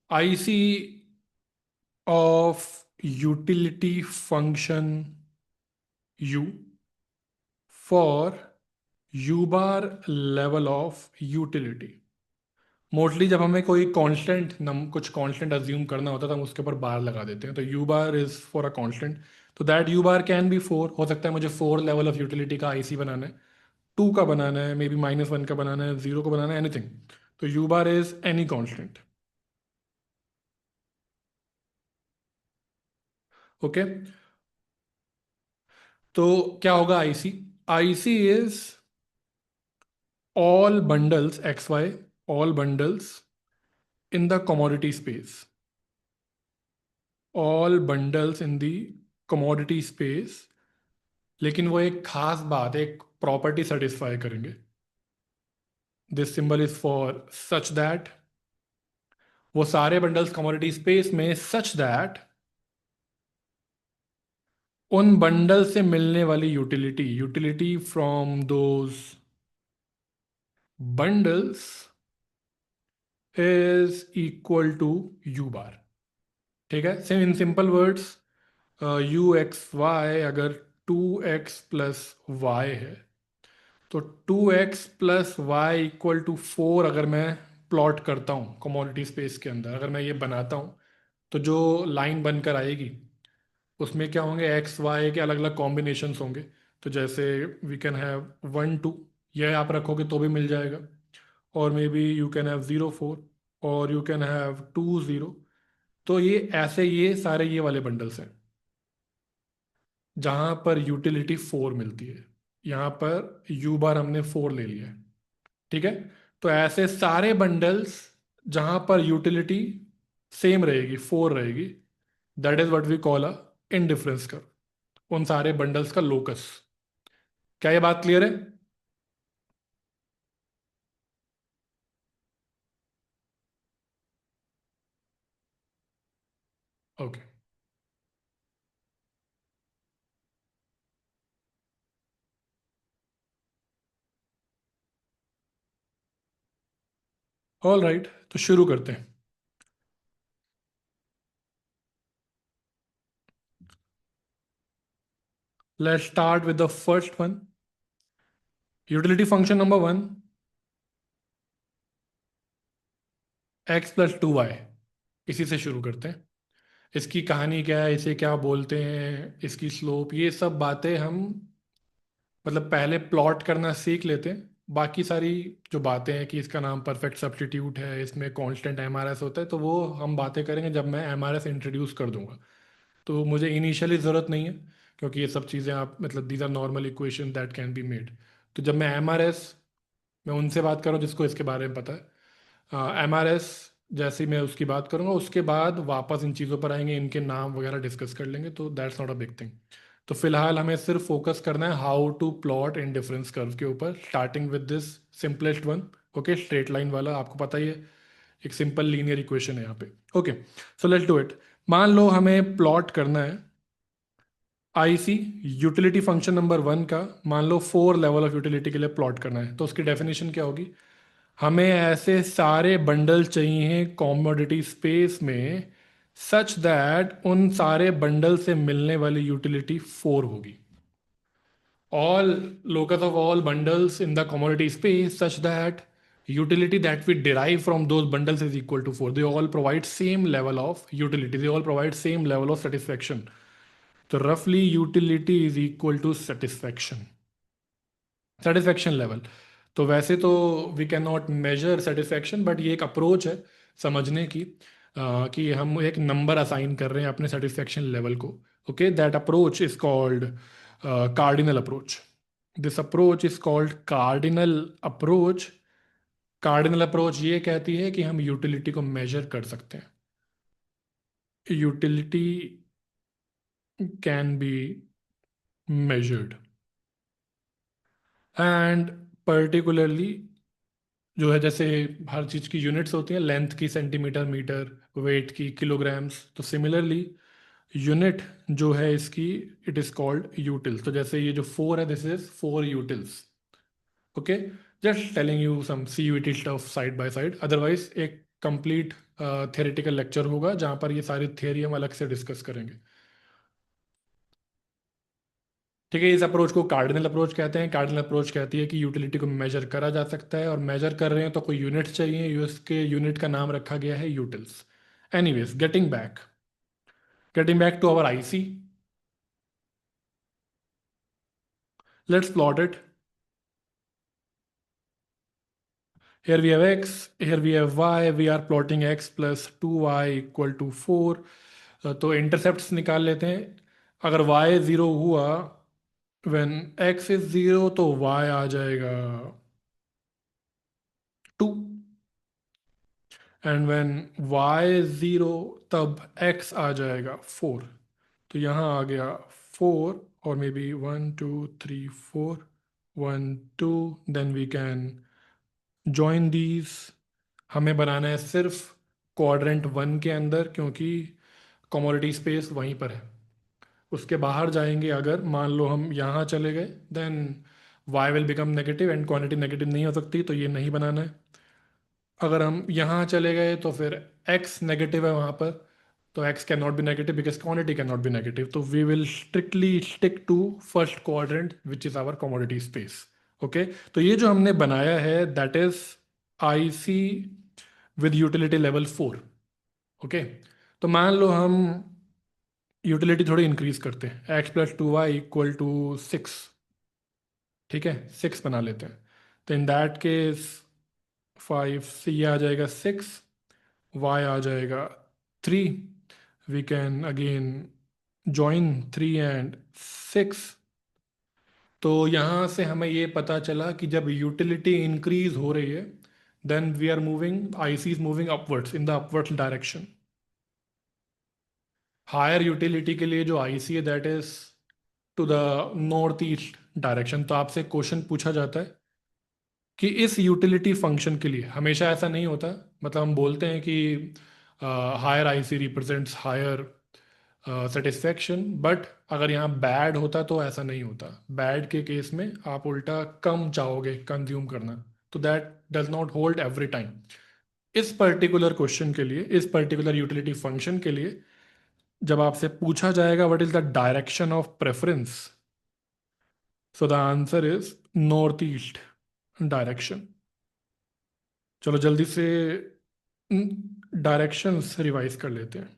IC of utility function U for U bar level of utility. Mostly जब हमें कोई कांस्टेंट नम कुछ कांस्टेंट अज्यूम करना होता है तो हम उसके ऊपर बार लगा देते हैं, तो U bar is for a constant, तो that U bar can be four, हो सकता है मुझे फोर लेवल ऑफ यूटिलिटी का आईसी बनाना है, टू का बनाना है, मे बी -1 का बनाना है, जीरो का बनाना है, एनीथिंग। तो U bar is any constant. Okay, तो क्या होगा IC? IC is all bundles xy, all bundles in the commodity space, all bundles in the commodity space। लेकिन वो एक खास बात, एक प्रॉपर्टी सेटिस्फाई करेंगे। This symbol is for such that, वो सारे बंडल्स कमोडिटी स्पेस में सच दैट उन बंडल से मिलने वाली utility, utility from those bundles is equal to U bar. ठीक है, same in simple words, U X Y अगर 2x+y है, तो 2x+y = 4 अगर मैं प्लॉट करता हूँ कमोडिटी स्पेस के अंदर, अगर मैं ये बनाता हूँ, तो जो लाइन बनकर आएगी उसमें क्या होंगे, एक्स वाई के अलग अलग कॉम्बिनेशंस होंगे। तो जैसे वी कैन हैव 1 2, यह आप रखोगे तो भी मिल जाएगा, और maybe you can have 0 4, और यू कैन हैव 2 0। तो ये ऐसे, ये सारे ये वाले बंडल्स हैं जहाँ पर यूटिलिटी 4 मिलती है। यहाँ पर यू बार हमने 4 ले लिया है। ठीक है, तो ऐसे सारे बंडल्स जहाँ पर यूटिलिटी सेम रहेगी, 4 रहेगी, that is what we call a indifference curve, उन सारे बंडल्स का लोकस। क्या ये बात क्लियर है? ओके, ऑल राइट, तो शुरू करते हैं। Let's start with the first one, utility function number 1, x+2y। इसी से शुरू करते हैं। इसकी कहानी क्या है, इसे क्या बोलते हैं, इसकी स्लोप, ये सब बातें हम मतलब पहले प्लॉट करना सीख लेते हैं। बाकी सारी जो बातें हैं कि इसका नाम परफेक्ट सब्स्टिट्यूट है, इसमें कांस्टेंट एमआरएस होता है, तो वो हम बातें करेंगे जब मैं एमआरएस इंट्रोड्यूस कर दूंगा। तो मुझे इनिशियली ज़रूरत नहीं है, क्योंकि ये सब चीज़ें आप मतलब these are normal equation that can be made. तो जब मैं एमआरएस, मैं उनसे बात करूँ जिसको इसके बारे में पता है, एमआरएस जैसे ही मैं उसकी बात करूंगा, उसके बाद वापस इन चीज़ों पर आएंगे, इनके नाम वगैरह डिस्कस कर लेंगे, तो that's not a big thing. तो फिलहाल हमें सिर्फ फोकस करना है how to plot indifference curve के ऊपर, starting with this simplest one. Okay, straight line वाला, आपको पता ही है, एक सिंपल लीनियर इक्वेशन है यहाँ पे। Okay, so let's do it. मान लो हमें प्लॉट करना है आईसी यूटिलिटी फंक्शन नंबर 1 का, मान लो 4 लेवल ऑफ यूटिलिटी के लिए प्लॉट करना है, तो उसकी डेफिनेशन क्या होगी? हमें ऐसे सारे बंडल चाहिए कॉमोडिटी स्पेस में सच दैट उन सारे बंडल से मिलने वाली यूटिलिटी 4 होगी। All locus of all bundles in the commodity space such that utility that we derive from those bundles is equal to 4, they all provide same level of utility, they all provide same level of satisfaction। तो roughly utility is equal to satisfaction, satisfaction level. तो वैसे तो we can not measure satisfaction, but ये एक approach है समझने की, कि हम एक नंबर असाइन कर रहे हैं अपने सेटिस्फेक्शन लेवल को। Okay, that approach is called cardinal approach. This approach is called cardinal approach. Cardinal approach ये कहती है कि हम यूटिलिटी को मेजर कर सकते हैं, utility can be measured, and particularly जो है, जैसे हर चीज़ की यूनिट्स होती हैं, लेंथ की सेंटीमीटर मीटर, वेट की किलोग्राम्स, तो सिमिलरली यूनिट जो है इसकी, इट इज़ कॉल्ड यूटिल्स। तो जैसे ये जो 4 है, this is 4 utils. Okay, just telling you some CUET stuff side by side, otherwise एक कंप्लीट थियोरेटिकल लेक्चर होगा जहाँ पर ये सारी थियोरी हम अलग से डिस्कस करेंगे। ठीक है, इस अप्रोच को कार्डिनल अप्रोच कहते हैं। कार्डिनल अप्रोच कहती है कि यूटिलिटी को मेजर करा जा सकता है, और मेजर कर रहे हैं तो कोई यूनिट चाहिए, यूएस के यूनिट का नाम रखा गया है utils. Anyways, getting back to our IC, let's plot it. Here we have x, here we have y, we are plotting x plus 2y equal to 4। तो इंटरसेप्ट्स निकाल लेते हैं। अगर y 0 हुआ, when x is 0, तो y आ जाएगा 2, and when y is 0, तब x आ जाएगा 4। तो यहाँ आ गया 4, और maybe 1 2 3 4, 1 2, then we can join these. हमें बनाना है सिर्फ क्वाड्रेंट 1 के अंदर, क्योंकि कमोडिटी स्पेस वहीं पर है। उसके बाहर जाएंगे अगर, मान लो हम यहाँ चले गए, then y will become negative, and quantity negative नहीं हो सकती, तो ये नहीं बनाना है। अगर हम यहाँ चले गए तो फिर x नेगेटिव है वहाँ पर, तो x can not be negative because quantity can not be negative, तो we will strictly stick to first quadrant which is our commodity space. Okay, तो ये जो हमने बनाया है that is I C with utility level 4। Okay, तो मान लो हम यूटिलिटी थोड़ी इंक्रीज करते हैं, x plus 2y equal to 6। ठीक है, 6 बना लेते हैं। तो इन दैट केस 5 से ये आ जाएगा 6, y आ जाएगा 3। We can again join 3 and 6। तो यहाँ से हमें ये पता चला कि जब यूटिलिटी इंक्रीज हो रही है, then we are moving, I C is moving upwards in the upwards direction. Higher utility के लिए जो आईसी है that is to the north east direction. तो आपसे क्वेश्चन पूछा जाता है कि इस यूटिलिटी फंक्शन के लिए, हमेशा ऐसा नहीं होता, मतलब हम बोलते हैं कि higher IC represents higher satisfaction, but अगर यहाँ बैड होता तो ऐसा नहीं होता। बैड के केस में आप उल्टा कम चाहोगे कंज्यूम करना, तो that does not hold every time. इस पर्टिकुलर क्वेश्चन के लिए, इस पर्टिकुलर यूटिलिटी फंक्शन के लिए, जब आपसे पूछा जाएगा what is the direction of preference, so the answer is north east direction. चलो जल्दी से डायरेक्शंस रिवाइज कर लेते हैं।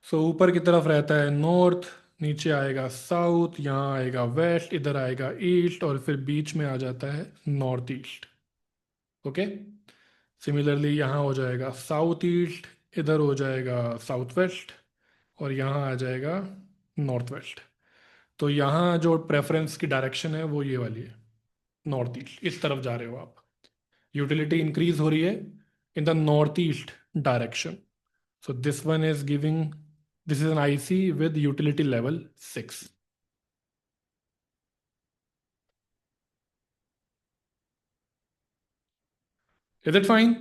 सो ऊपर की तरफ रहता है नॉर्थ, नीचे आएगा साउथ, यहाँ आएगा वेस्ट, इधर आएगा ईस्ट, और फिर बीच में आ जाता है नॉर्थ ईस्ट। ओके, सिमिलरली यहाँ हो जाएगा साउथ ईस्ट, इधर हो जाएगा साउथ वेस्ट, और यहाँ आ जाएगा नॉर्थ वेस्ट। तो यहाँ जो प्रेफरेंस की डायरेक्शन है वो ये वाली है, नॉर्थ ईस्ट, इस तरफ जा रहे हो आप। यूटिलिटी इंक्रीज हो रही है in the north east direction. So this one is giving, this is an IC with utility level 6। Is it fine?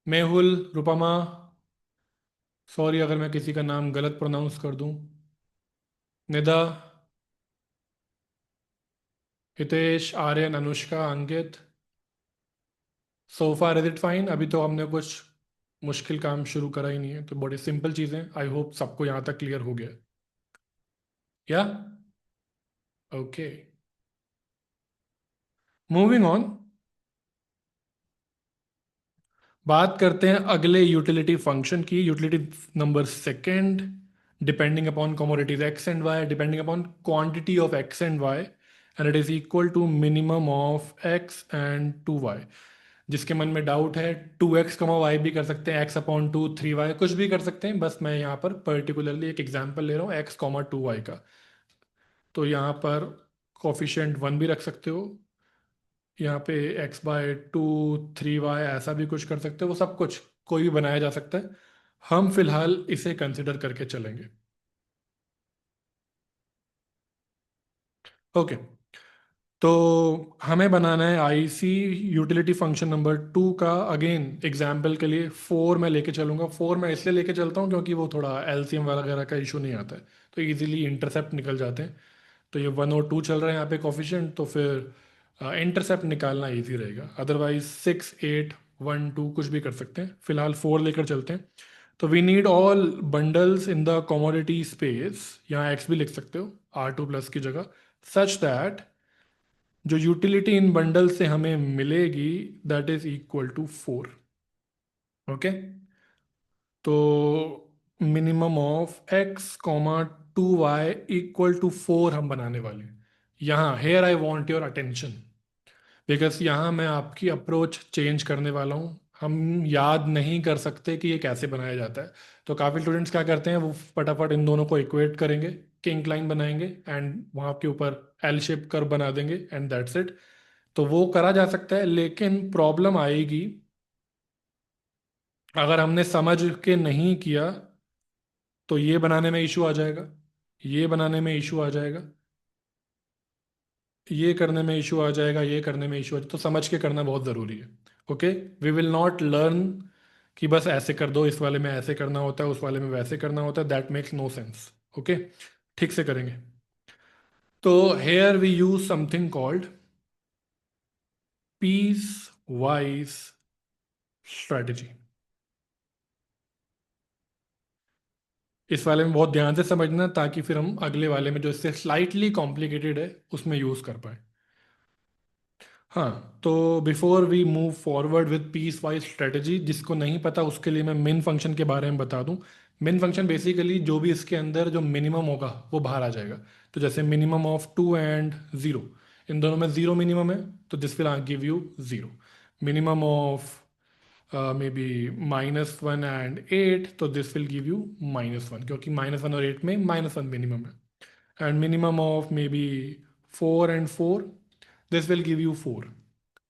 Mehul, रुपमा, सॉरी अगर मैं किसी का नाम गलत प्रोनाउंस कर दूं, निदा, हितेश, आर्यन, अनुष्का, अंकित, सोफा, इज इट फाइन? अभी तो हमने कुछ मुश्किल काम शुरू करा ही नहीं है, तो बड़ी सिंपल चीज़ें। आई होप सबको यहाँ तक क्लियर हो गया। या ओके, मूविंग ऑन, बात करते हैं अगले यूटिलिटी फंक्शन की, utility number second. Depending upon commodities x and y, depending upon quantity of x and y, and it is equal to minimum of x and 2y। जिसके मन में doubt है, 2x कमा वाई भी कर सकते हैं, एक्स अपॉन 2 3y, कुछ भी कर सकते हैं, बस मैं यहाँ पर पर्टिकुलरली एक एग्जाम्पल ले रहा हूँ एक्स कॉमा 2y का। तो यहाँ पर कॉफिशिएंट 1 भी रख सकते हो, यहाँ पे x/2 3y ऐसा भी कुछ कर सकते हो, वो सब कुछ कोई भी बनाया जा सकता है। हम फिलहाल इसे कंसिडर करके चलेंगे। ओके, तो हमें बनाना है आईसी यूटिलिटी फंक्शन नंबर 2 का। अगेन एग्जाम्पल के लिए 4 मैं लेके चलूंगा। 4 मैं इसलिए लेके चलता हूँ क्योंकि वो थोड़ा एलसीएम वगैरह का इशू नहीं आता है, तो इजीली इंटरसेप्ट निकल जाते हैं। तो ये 1 और 2 चल रहा है यहाँ पे कोफिशिएंट, तो फिर इंटरसेप्ट निकालना इजी रहेगा। अदरवाइज 6, 8, 1, 2 कुछ भी कर सकते हैं, फिलहाल 4 लेकर चलते हैं। तो we need all bundles in the commodity space, यहाँ एक्स भी लिख सकते हो R2 प्लस की जगह, सच दैट जो यूटिलिटी इन बंडल से हमें मिलेगी that is equal to 4। Okay, तो minimum of x, 2y equal to 4 हम बनाने वाले हैं। यहाँ here I want your attention, because यहाँ मैं आपकी अप्रोच चेंज करने वाला हूँ। हम याद नहीं कर सकते कि ये कैसे बनाया जाता है, तो काफ़ी स्टूडेंट्स क्या करते हैं, वो फटाफट इन दोनों को इक्वेट करेंगे, किंक लाइन बनाएंगे एंड वहाँ के ऊपर एल शेप कर्व बना देंगे एंड दैट्स इट। तो वो करा जा सकता है, लेकिन प्रॉब्लम आएगी अगर हमने समझ के नहीं किया, तो ये बनाने में इशू आ जाएगा, ये बनाने में इशू आ जाएगा, ये करने में इशू आ जाएगा, ये करने में इशू आ जाएगा। तो समझ के करना बहुत ज़रूरी है। Okay, we will not learn कि बस ऐसे कर दो, इस वाले में ऐसे करना होता है, उस वाले में वैसे करना होता है, that makes no sense. Okay, ठीक से करेंगे। तो here we use something called piecewise strategy. इस वाले में बहुत ध्यान से समझना, ताकि फिर हम अगले वाले में जो इससे स्लाइटली कॉम्प्लिकेटेड है उसमें यूज कर पाए। हाँ, तो before we move forward with piecewise strategy, जिसको नहीं पता उसके लिए मैं मिन फंक्शन के बारे में बता दूं। मिन फंक्शन बेसिकली जो भी इसके अंदर जो मिनिमम होगा वो बाहर आ जाएगा। तो जैसे मिनिमम ऑफ 2 एंड 0, इन दोनों में 0 मिनिमम है, तो this will give you 0। Minimum of may B -1 and 8, तो दिस विल गिव यू -1, क्योंकि -1 और 8 में -1 मिनिमम है। And minimum of may be 4 and 4, this will give you 4।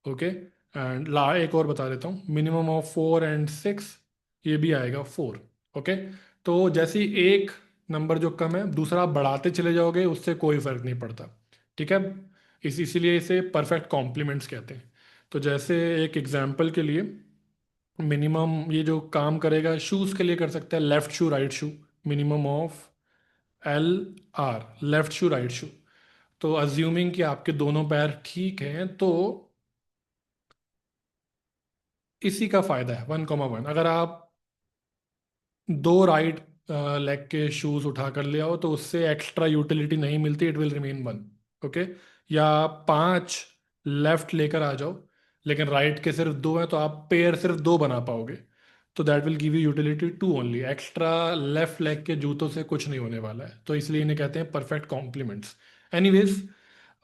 Okay, and ला एक और बता देता हूँ, मिनिमम ऑफ 4 एंड 6, ये भी आएगा 4। ओके, तो जैसे ही एक नंबर जो कम है दूसरा आप बढ़ाते चले जाओगे, उससे कोई फर्क नहीं पड़ता। ठीक है, इसीलिए इसे परफेक्ट कॉम्प्लीमेंट्स कहते हैं। तो जैसे एक एग्जाम्पल के लिए, मिनिमम ये जो काम करेगा शूज के लिए कर सकता है, left shoe right shoe, minimum of LR, left shoe right shoe. तो अज्यूमिंग कि आपके दोनों पैर ठीक हैं, तो इसी का फायदा है 1,1। अगर आप दो राइट लेग के शूज उठा कर ले आओ, तो उससे एक्स्ट्रा यूटिलिटी नहीं मिलती, इट विल रिमेन 1। ओके, या आप 5 लेफ्ट लेकर आ जाओ, लेकिन राइट के सिर्फ 2 हैं, तो आप पेयर सिर्फ 2 बना पाओगे, तो that will give you utility 2 only. Extra left leg के जूतों से कुछ नहीं होने वाला है, तो इसलिए इन्हें कहते हैं परफेक्ट कॉम्प्लीमेंट्स। एनीवेज,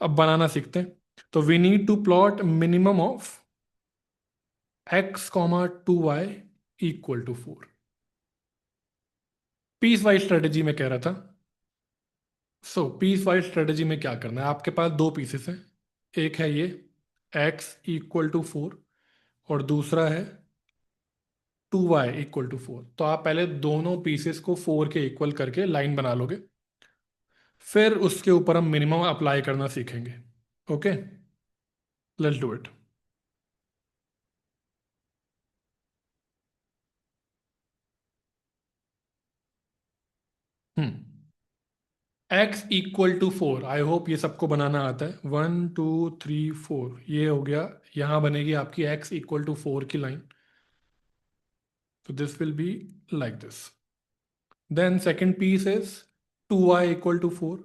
अब बनाना सीखते हैं। तो we need to plot minimum of x, 2y equal to 4। Piecewise strategy में कह रहा था। सो पीस वाइज स्ट्रेटेजी में क्या करना है, आपके पास दो पीसेस हैं, एक है ये x = 4, और दूसरा है 2y = 4। तो आप पहले दोनों पीसेस को 4 के इक्वल करके लाइन बना लोगे, फिर उसके ऊपर हम मिनिमम अप्लाई करना सीखेंगे। Okay, let's do it. Hmm, x = 4, I hope ये सबको बनाना आता है। 1 2 3 4, ये हो गया। यहाँ बनेगी आपकी x = 4 की लाइन, तो this will be like this. Then second piece is 2y = 4.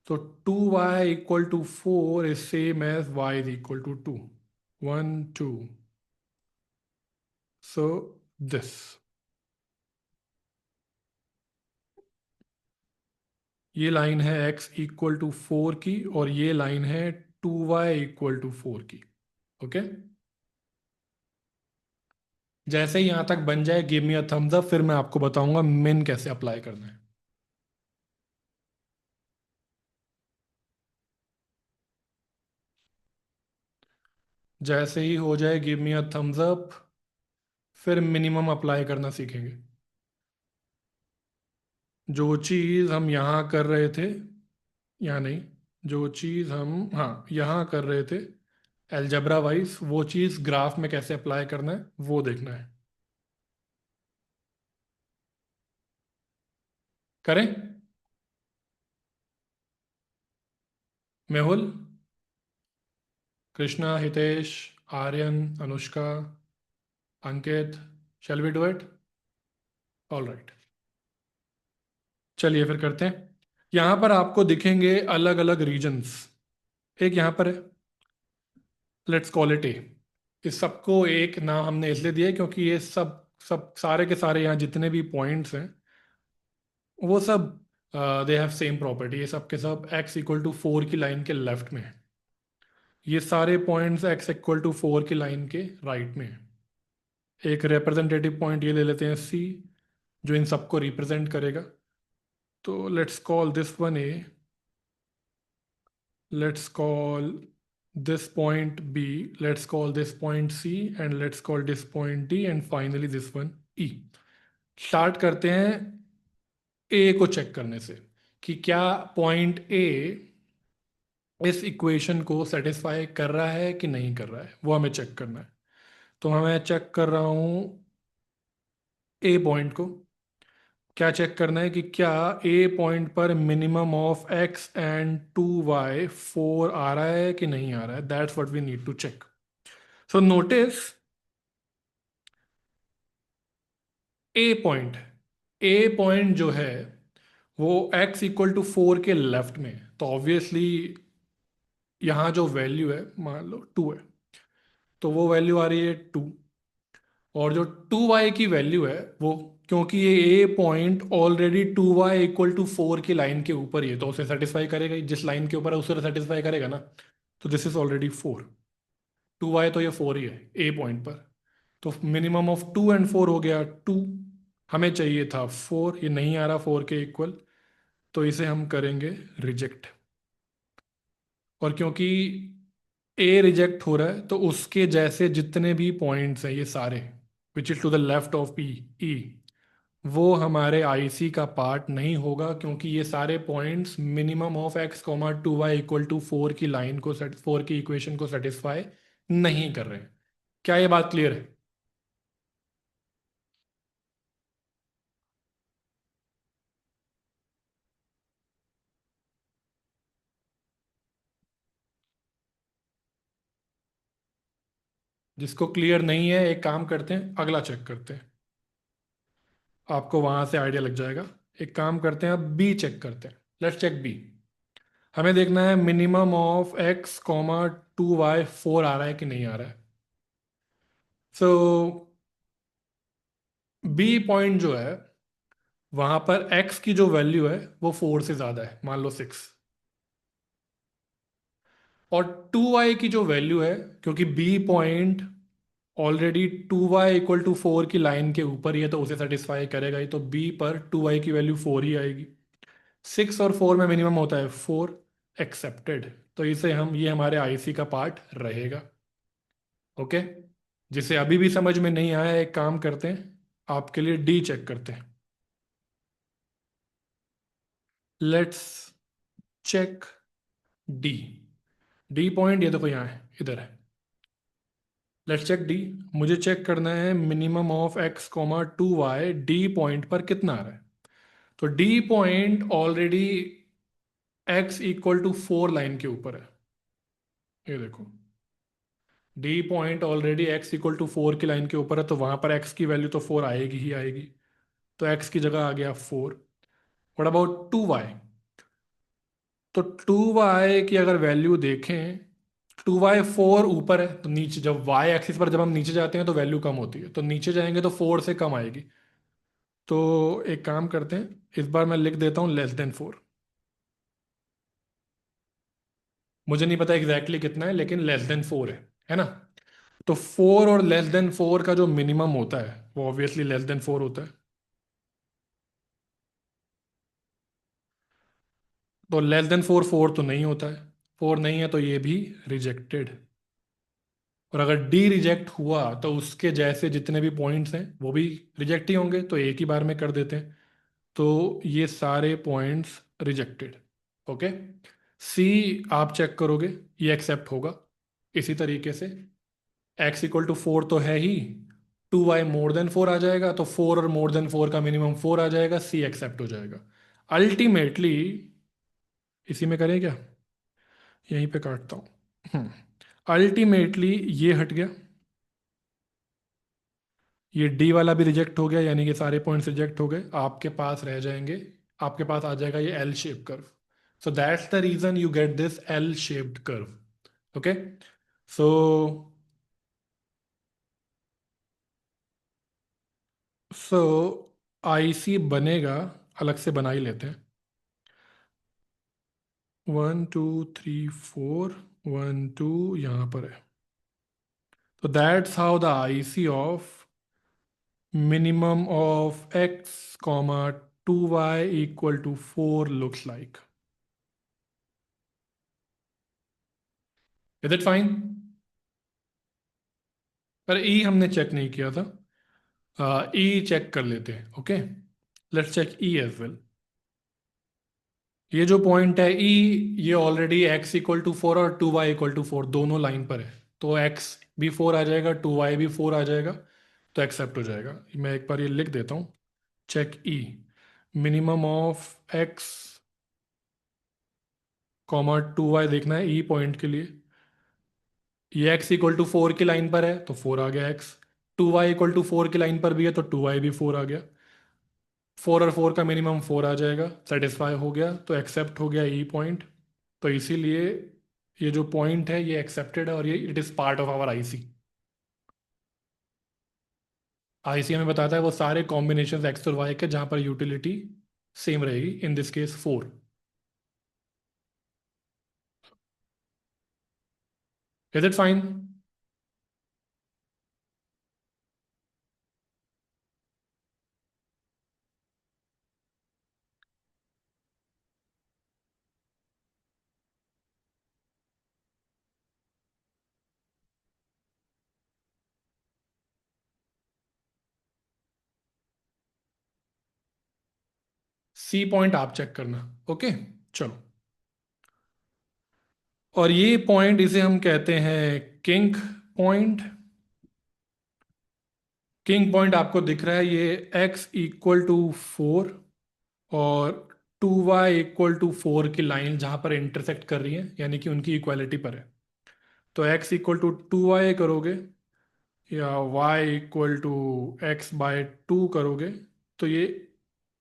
So 2y = 4 is same as y is equal to 2. 1 2. So this, ये लाइन है x = 4 की, और ये लाइन है 2y = 4 की। ओके, जैसे ही यहां तक बन जाए give me a thumbs up, फिर मैं आपको बताऊंगा मिन कैसे अप्लाई करना है। जैसे ही हो जाए give me a thumbs up, फिर मिनिमम अप्लाई करना सीखेंगे। जो चीज़ हम यहाँ कर रहे थे, यहाँ नहीं, जो चीज़ हम हाँ यहाँ कर रहे थे अलजेब्रा वाइज, वो चीज़ ग्राफ में कैसे अप्लाई करना है वो देखना है। करें? Mehul, Krishna, Hitesh, Aryan, Anushka, Ankit, shall we do it? All right, चलिए फिर करते हैं। यहाँ पर आपको दिखेंगे अलग अलग रीजन्स। एक यहाँ पर है, लेट्स कॉल इट ए। इस सबको एक नाम हमने इसलिए दिया है क्योंकि ये सब सब सारे के सारे यहाँ जितने भी पॉइंट्स हैं वो सब दे हैव सेम प्रॉपर्टी। ये सब के सब x = 4 की लाइन के लेफ्ट में है। ये सारे पॉइंट्स x = 4 की लाइन के राइट में है। एक रिप्रेजेंटेटिव पॉइंट ये ले लेते हैं C, जो इन सबको रिप्रेजेंट करेगा। तो let's call this one A, let's call this point B, let's call this point C, and let's call this point D, and finally this one E। Start करते हैं ए को चेक करने से कि क्या पॉइंट ए इस इक्वेशन को satisfy कर रहा है कि नहीं कर रहा है, वो हमें चेक करना है। तो मैं चेक कर रहा हूँ ए पॉइंट को। क्या चेक करना है कि क्या ए पॉइंट पर minimum of x and 2y 4 आ रहा है कि नहीं आ रहा है। That's what we need to check. So notice A point जो है वो x = 4 के लेफ्ट में है। तो ऑब्वियसली यहाँ जो वैल्यू है मान लो 2 है, तो वो वैल्यू आ रही है 2। और जो 2y की वैल्यू है वो, क्योंकि ये ए पॉइंट ऑलरेडी 2y = 4 की लाइन के ऊपर ही है तो उसे सेटिस्फाई करेगा ही। जिस लाइन के ऊपर है उसे सेटिस्फाई करेगा ना। तो दिस इज ऑलरेडी 4। 2y तो ये 4 ही है ए पॉइंट पर। तो मिनिमम ऑफ 2 और 4 हो गया 2। हमें चाहिए था 4, ये नहीं आ रहा 4 के इक्वल, तो इसे हम करेंगे रिजेक्ट। और क्योंकि ए रिजेक्ट हो रहा है तो उसके जैसे जितने भी पॉइंट्स हैं ये सारे, which is to the left of P E, वो हमारे आईसी का पार्ट नहीं होगा क्योंकि ये सारे points minimum of x, 2y = 4 की लाइन को 4 की इक्वेशन को सेटिस्फाई नहीं कर रहे हैं। क्या ये बात क्लियर है? जिसको क्लियर नहीं है एक काम करते हैं, अगला चेक करते हैं, आपको वहां से आइडिया लग जाएगा। एक काम करते हैं, अब बी चेक करते हैं। Let's check B. हमें देखना है मिनिमम ऑफ x, 2y 4 आ रहा है कि नहीं आ रहा है। सो बी पॉइंट जो है वहां पर x की जो वैल्यू है वो 4 से ज्यादा है, मान लो 6। और 2y की जो वैल्यू है, क्योंकि बी पॉइंट ऑलरेडी 2y = 4 की लाइन के ऊपर ही है तो उसे सेटिस्फाई करेगा ही। तो बी पर 2y की वैल्यू 4 ही आएगी। 6 और 4 में मिनिमम होता है 4, एक्सेप्टेड। तो इसे हम, ये हमारे आईसी का पार्ट रहेगा। ओके। जिसे अभी भी समझ में नहीं आया एक काम करते हैं, आपके लिए डी चेक करते हैं। Let's check D. D point ये देखो यहाँ है, इधर है। Let's check D. मुझे चेक करना है minimum of x, 2y D point पर कितना आ रहा है। तो D point already x = 4 line के ऊपर है। ये देखो, डी पॉइंट ऑलरेडी x = 4 की लाइन के ऊपर है तो वहां पर x की वैल्यू तो 4 आएगी ही आएगी। तो x की जगह आ गया 4। What about 2y? तो 2y की अगर वैल्यू देखें, 2y 4 ऊपर है तो नीचे, जब y एक्सिस पर जब हम नीचे जाते हैं तो वैल्यू कम होती है, तो नीचे जाएंगे तो 4 से कम आएगी। तो एक काम करते हैं, इस बार मैं लिख देता हूँ <4। मुझे नहीं पता एग्जैक्टली कितना है लेकिन <4 है ना। तो 4 और <4 का जो मिनिमम होता है वो ऑब्वियसली <4 होता है। तो <4 4 तो नहीं होता है, 4 नहीं है तो ये भी रिजेक्टेड। और अगर डी रिजेक्ट हुआ तो उसके जैसे जितने भी पॉइंट्स हैं वो भी रिजेक्ट ही होंगे, तो एक ही बार में कर देते हैं। तो ये सारे पॉइंट्स रिजेक्टेड। ओके। सी आप चेक करोगे, ये एक्सेप्ट होगा इसी तरीके से। x = 4 तो है ही, 2y <4 आ जाएगा तो 4 और <4 का मिनिमम 4 आ जाएगा, सी एक्सेप्ट हो जाएगा। अल्टीमेटली इसी में करें क्या, यहीं पे काटता हूँ। अल्टीमेटली ये हट गया, ये डी वाला भी रिजेक्ट हो गया, यानी कि सारे पॉइंट्स रिजेक्ट हो गए। आपके पास रह जाएंगे, आपके पास आ जाएगा ये L shape curve. So that's the reason you get this L shaped curve. Okay, so so IC बनेगा, अलग से बना ही लेते हैं। 1 2 3 4, 1 2 यहाँ पर है। तो that's how the IC of minimum of x comma 2y equal to 4 looks like. Is it fine? पर ई हमने चेक नहीं किया था, ई चेक कर लेते हैं। Okay, let's check E as well. ये जो पॉइंट है ई, ये ऑलरेडी x इक्वल टू 4 और 2y इक्वल टू 4 दोनों लाइन पर है, तो x भी 4 आ जाएगा, 2y भी 4 आ जाएगा, तो एक्सेप्ट हो जाएगा। मैं एक बार ये लिख देता हूँ, check E minimum of x comma 2y देखना है ई पॉइंट के लिए। ये x इक्वल टू 4 की लाइन पर है तो 4 आ गया x, 2y इक्वल टू 4 की लाइन पर भी है तो 2y भी 4 आ गया। 4 और 4 का मिनिमम 4 आ जाएगा, सेटिस्फाई हो गया, तो एक्सेप्ट हो गया ई पॉइंट। तो इसीलिए ये जो पॉइंट है ये एक्सेप्टेड है, और ये it is part of our IC. IC हमें बताता है वो सारे कॉम्बिनेशन एक्स और वाई के जहां पर यूटिलिटी सेम रहेगी, in this case 4। Is it fine? C point आप चेक करना। ओके, चलो। और ये पॉइंट इसे हम कहते हैं किंक पॉइंट। किंग पॉइंट आपको दिख रहा है, ये x इक्वल टू 4 और 2y इक्वल टू 4 की लाइन जहां पर इंटरसेक्ट कर रही है, यानी कि उनकी इक्वालिटी पर है। तो x इक्वल टू 2y करोगे या y equal to x by 2 करोगे, तो ये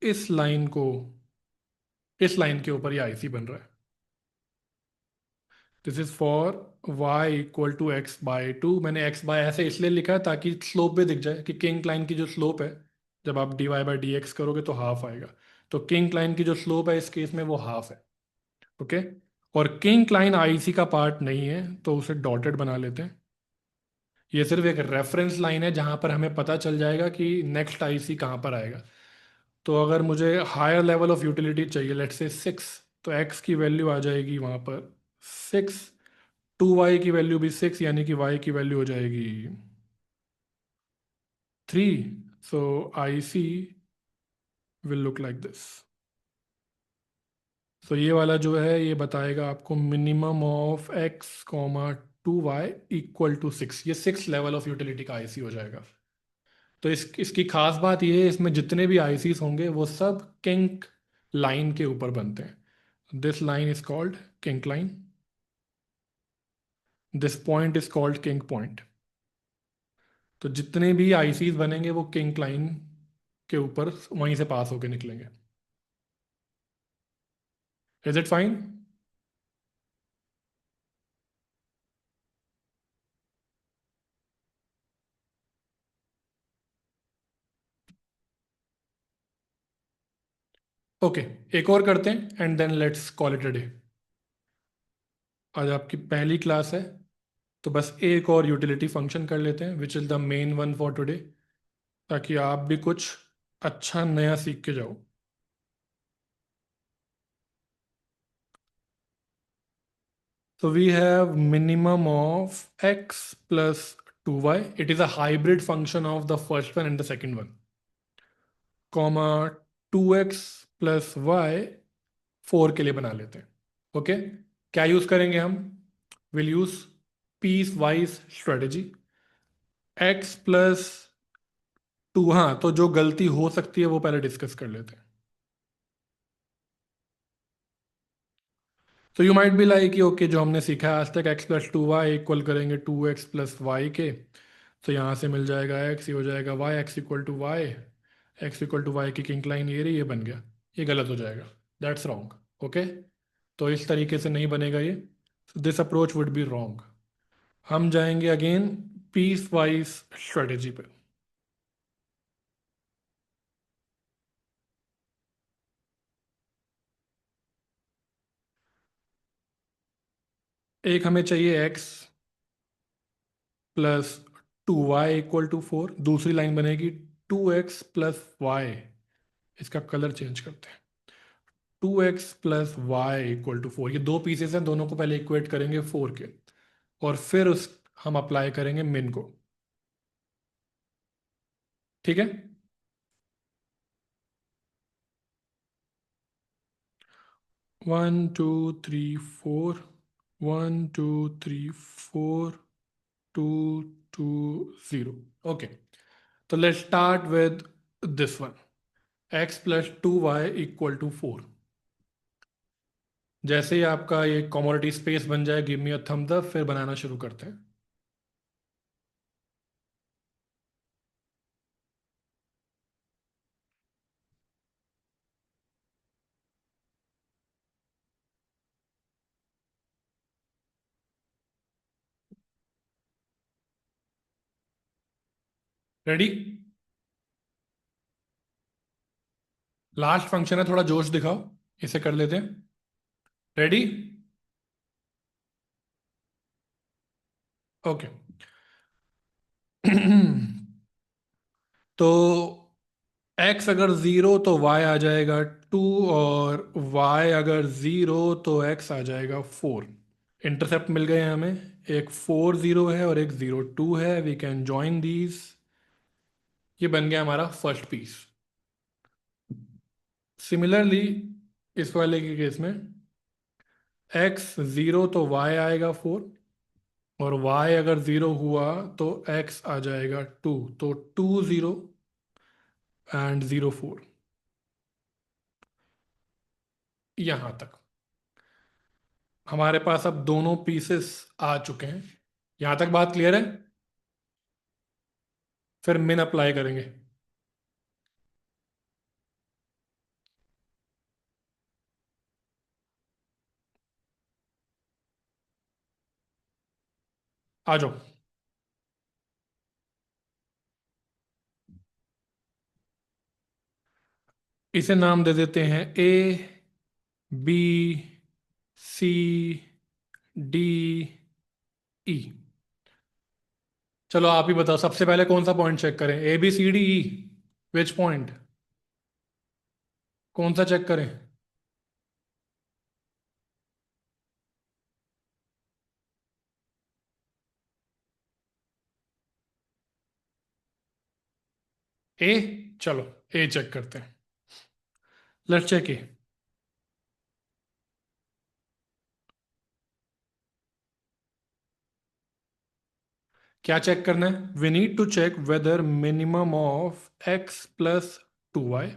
इस लाइन को, इस लाइन के ऊपर ये आईसी बन रहा है। This is for y equal to x by 2। मैंने x बाय ऐसे इसलिए लिखा है ताकि स्लोप भी दिख जाए कि किंग लाइन की जो स्लोप है, जब आप dy बाई डी एक्स करोगे तो हाफ आएगा। तो किंग लाइन की जो स्लोप है इस केस में वो हाफ है। ओके, और किंग लाइन आईसी का पार्ट नहीं है तो उसे डॉटेड बना लेते हैं। ये सिर्फ एक रेफरेंस लाइन है जहां पर हमें पता चल जाएगा कि नेक्स्ट आईसी कहाँ पर आएगा। तो अगर मुझे हायर लेवल ऑफ यूटिलिटी चाहिए, लेट्स से 6, तो x की वैल्यू आ जाएगी वहां पर 6, 2y की वैल्यू भी 6, यानी कि y की वैल्यू हो जाएगी 3। So I C will look like this. So ये वाला जो है ये बताएगा आपको minimum of x comma 2y equal to 6। ये 6 लेवल ऑफ यूटिलिटी का आईसी हो जाएगा। तो इसकी खास बात ये है, इसमें जितने भी आईसीस होंगे वो सब किंक लाइन के ऊपर बनते हैं। This line is called kink line, this point is called kink point. तो जितने भी आईसीस बनेंगे वो किंक लाइन के ऊपर वहीं से पास होके निकलेंगे। Is it fine? ओके, एक और करते हैं and then let's call it a day. आज आपकी पहली क्लास है, तो बस एक और यूटिलिटी फंक्शन कर लेते हैं which is the main one for today, ताकि आप भी कुछ अच्छा नया सीख के जाओ। So we have minimum of x plus 2y. It is a hybrid function of the first one and the second one. Comma 2x plus y 4 के लिए बना लेते हैं। ओके, क्या यूज करेंगे हम? Will use piecewise strategy. x plus 2, हाँ, तो जो गलती हो सकती है वो पहले डिस्कस कर लेते हैं। तो यू माइट बी लाइक कि ओके, जो हमने सीखा है आज तक, x plus two Y equal करेंगे टू एक्स प्लस वाई के, तो यहाँ से मिल जाएगा एक्स, ये हो जाएगा y, x equal to y, x equal to y की इंक्लाइन ये रही, ये बन गया। ये गलत हो जाएगा, दैट्स रॉन्ग। ओके, तो इस तरीके से नहीं बनेगा ये, this approach would be wrong. हम जाएंगे अगेन पीस वाइज स्ट्रेटेजी पे। एक हमें चाहिए x plus two Y equal to four, दूसरी लाइन बनेगी टू एक्स प्लस वाई, इसका कलर चेंज करते हैं, two x plus y equal to four. ये दो पीसेस हैं, दोनों को पहले इक्वेट करेंगे फोर के, और फिर उस हम अप्लाई करेंगे मिन को। ठीक है, one two three four, one two three four, two two zero. Okay, तो let's start with this one, X plus two Y equal to four. जैसे ही आपका ये कॉमोडिटी स्पेस बन जाए, give me a thumbs up, फिर बनाना शुरू करते हैं। रेडी? लास्ट फंक्शन है, थोड़ा जोश दिखाओ, इसे कर लेते हैं। रेडी? ओके। तो x अगर जीरो तो y आ जाएगा टू, और y अगर जीरो तो x आ जाएगा फोर। इंटरसेप्ट मिल गए हैं हमें, एक फोर जीरो है और एक जीरो टू है, वी कैन जॉइन दीज। ये बन गया हमारा फर्स्ट पीस। सिमिलरली इस वाले के केस में x जीरो तो y आएगा फोर, और y अगर जीरो हुआ तो x आ जाएगा टू, तो two zero and zero four. यहां तक हमारे पास अब दोनों पीसेस आ चुके हैं। यहां तक बात क्लियर है? फिर मिन अप्लाई करेंगे। आ जाओ, इसे नाम दे देते हैं ए, बी, सी, डी, ई। चलो आप ही बताओ, सबसे पहले कौन सा पॉइंट चेक करें, A B C D E? Which point? कौन सा चेक करें? ए? चलो ए चेक करते हैं, लेट्स चेक ए। क्या चेक करना है? We need to check whether minimum of x plus two y.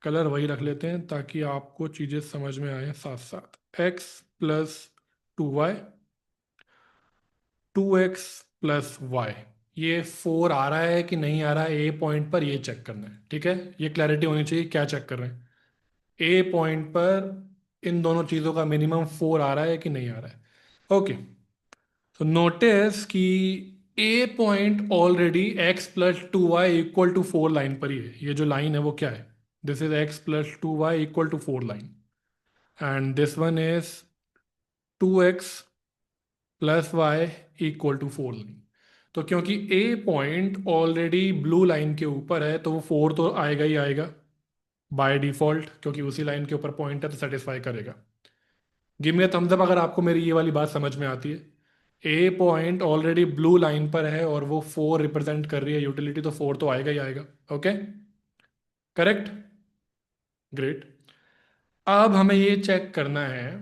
Colour वही रख लेते हैं ताकि आपको चीजें समझ में आए साथ साथ। X plus two y, two x plus y, ये फोर आ रहा है कि नहीं आ रहा है ए पॉइंट पर, ये चेक करना है। ठीक है, ये क्लैरिटी होनी चाहिए क्या चेक कर रहे हैं। ए पॉइंट पर इन दोनों चीजों का मिनिमम फोर आ रहा है कि नहीं आ रहा है। ओके, तो नोटिस कि A point already X plus two Y equal to four line पर ही है। ये जो लाइन है वो क्या है? This is x plus two Y equal to four line, and this one is two x plus y equal to four line. तो क्योंकि A point already blue line के ऊपर है, तो वो फोर तो आएगा ही आएगा बाय डिफॉल्ट, क्योंकि उसी लाइन के ऊपर पॉइंट है तो सेटिस्फाई करेगा। Give me a thumbs up अगर आपको मेरी ये वाली बात समझ में आती है। ए पॉइंट ऑलरेडी ब्लू लाइन पर है और वो फोर रिप्रेजेंट कर रही है यूटिलिटी, तो फोर तो आएगा ही आएगा। Okay, correct, great. अब हमें ये चेक करना है,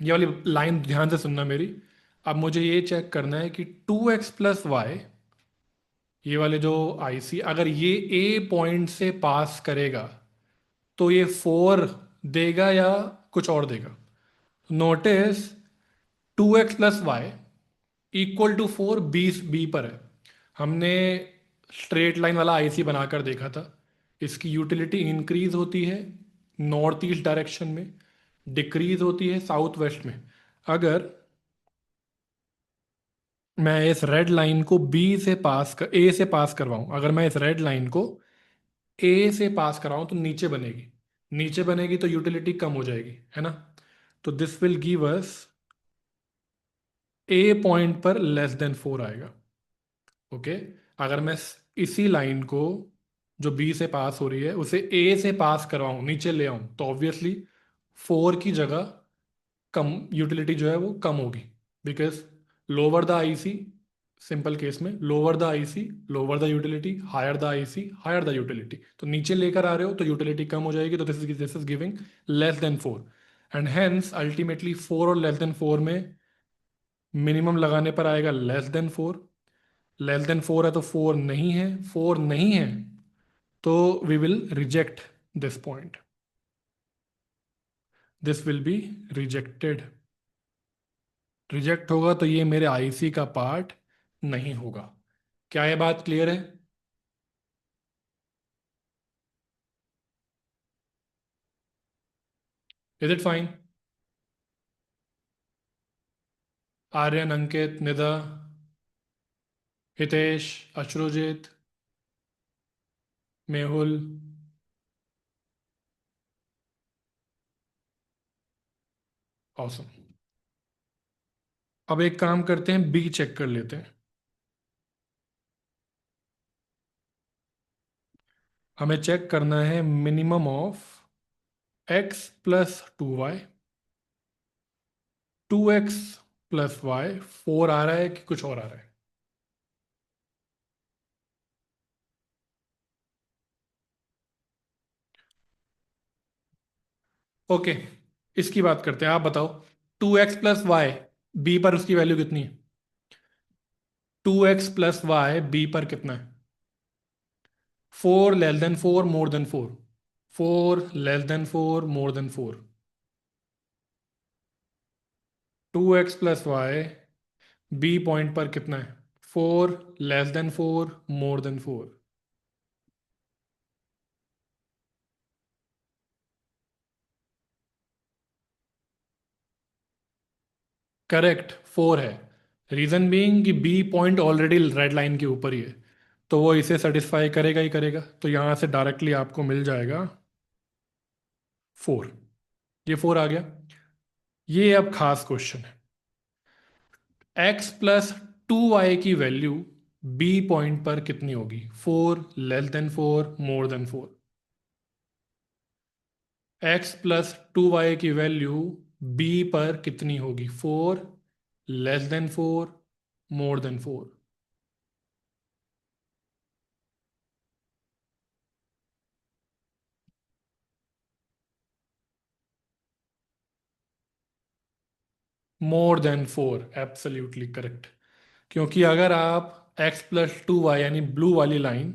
ये वाली लाइन ध्यान से सुनना मेरी। अब मुझे ये चेक करना है कि टू एक्स प्लस वाई, ये वाले जो आईसी, अगर ये ए पॉइंट से पास करेगा तो ये फोर देगा या कुछ और देगा? Notice 2x+y equal to 4 B पर है। हमने स्ट्रेट लाइन वाला आईसी बनाकर देखा था। इसकी यूटिलिटी इंक्रीज होती है नॉर्थ ईस्ट डायरेक्शन में, डिक्रीज होती है साउथ वेस्ट में। अगर मैं इस रेड लाइन को बी से पास कर ए से पास करवाऊं, अगर मैं इस रेड लाइन को ए से पास कराऊं तो नीचे बनेगी। नीचे बनेगी तो यूटिलिटी कम हो जाएगी, है ना। तो this will give us A point पर लेस देन 4 आएगा। ओके। अगर मैं इसी लाइन को जो बी से पास हो रही है उसे ए से पास करवाऊं, नीचे ले आऊं, तो ऑब्वियसली 4 की जगह कम यूटिलिटी जो है वो कम होगी। Because lower the IC, simple case में lower the IC lower the utility, higher the IC higher the utility. तो नीचे लेकर आ रहे हो तो यूटिलिटी कम हो जाएगी, तो this is giving less than 4। And hence ultimately 4 और लेस देन 4 में मिनिमम लगाने पर आएगा लेस देन 4। लेस देन 4 है तो 4 नहीं है, 4 नहीं है तो we will reject this point, this will be rejected. Reject होगा तो ये मेरे आईसी का पार्ट नहीं होगा। क्या ये बात क्लियर है? Is it fine? Aryan, Ankit, Nida, Hitesh, Ashrujit, Mehul. Awesome. अब एक काम करते हैं, बी चेक कर लेते हैं। हमें चेक करना है मिनिमम ऑफ x+2y। 2x+y 4 आ रहा है कि कुछ और आ रहा है? ओके, इसकी बात करते हैं। आप बताओ, 2x+y बी पर उसकी वैल्यू कितनी है? 2x+y बी पर कितना है? 4 < 4 मोर देन 4। 4 < 4 2x+y बी पॉइंट पर कितना है? 4 < 4 करेक्ट, 4 है। रीजन बीइंग कि B point already red line के ऊपर ही है, तो वो इसे सेटिस्फाई करेगा ही करेगा। तो यहां से डायरेक्टली आपको मिल जाएगा 4। ये 4 आ गया। ये अब खास क्वेश्चन है। x+2y की वैल्यू बी पॉइंट पर कितनी होगी? 4 < 4 < 4। x+2y की वैल्यू बी पर कितनी होगी? 4 < 4 < 4। मोर देन 4 एब्सोल्युटली करेक्ट। क्योंकि अगर आप x+2y यानी ब्लू वाली लाइन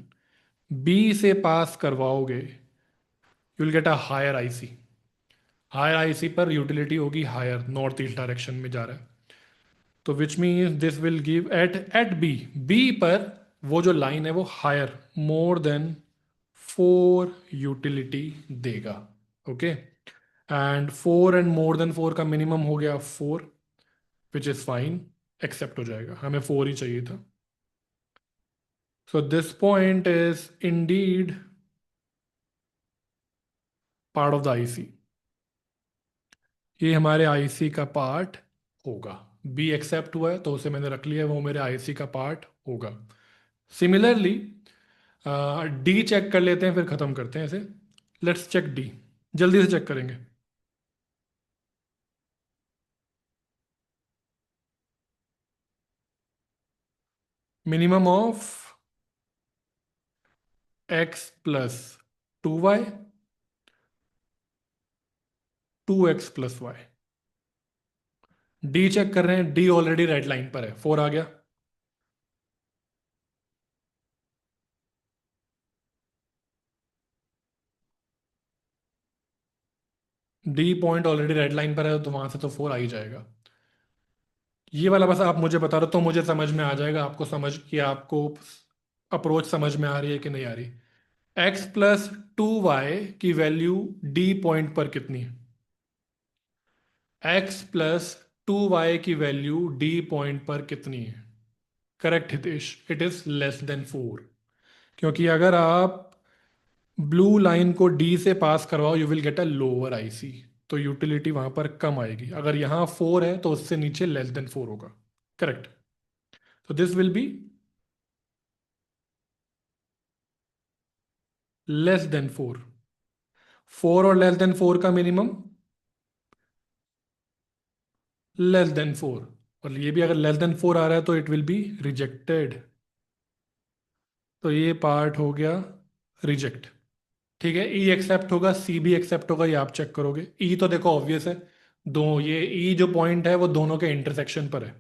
बी से पास करवाओगे, you will get a higher IC. Higher IC पर यूटिलिटी होगी हायर, नॉर्थ ईस्ट डायरेक्शन में जा रहा है। तो which means this will give at at B, B पर वो जो लाइन है वो हायर, मोर देन 4 यूटिलिटी देगा। ओके। एंड 4 का मिनिमम हो गया 4, विच इज फाइन, एक्सेप्ट हो जाएगा। हमें 4 ही चाहिए था। So this point is Indeed part of the IC. ये हमारे आईसी का पार्ट होगा। बी एक्सेप्ट हुआ है तो उसे मैंने रख लिया है, वो मेरे आईसी का पार्ट होगा। सिमिलरली डी चेक कर लेते हैं, फिर खत्म करते हैं इसे। लेट्स चेक डी, जल्दी से चेक करेंगे। Minimum of x+2y, 2x+y। D check कर रहे हैं, डी ऑलरेडी रेड लाइन पर है, 4 आ गया। D point already red line पर है तो वहां से तो 4 आ ही जाएगा। ये वाला बस आप मुझे बता रहे हो तो मुझे समझ में आ जाएगा, आपको समझ कि आपको अप्रोच समझ में आ रही है कि नहीं आ रही। x+2y की वैल्यू डी पॉइंट पर कितनी है? x+2y की वैल्यू डी पॉइंट पर कितनी है? Correct Hitesh, it is less than 4। क्योंकि अगर आप ब्लू लाइन को डी से पास करवाओ you will get a lower IC, तो यूटिलिटी वहां पर कम आएगी। अगर यहाँ 4 है तो उससे नीचे लेस देन 4 होगा। करेक्ट। तो this will be less than 4। 4 और लेस देन 4 का मिनिमम लेस देन 4। और ये भी अगर लेस देन 4 आ रहा है तो इट विल बी रिजेक्टेड। तो ये पार्ट हो गया रिजेक्ट। ठीक है, ई एक्सेप्ट होगा, सी भी एक्सेप्ट होगा, ये आप चेक करोगे। ई तो देखो ऑब्वियस है, दो ये ई जो पॉइंट है वो दोनों के इंटरसेक्शन पर है।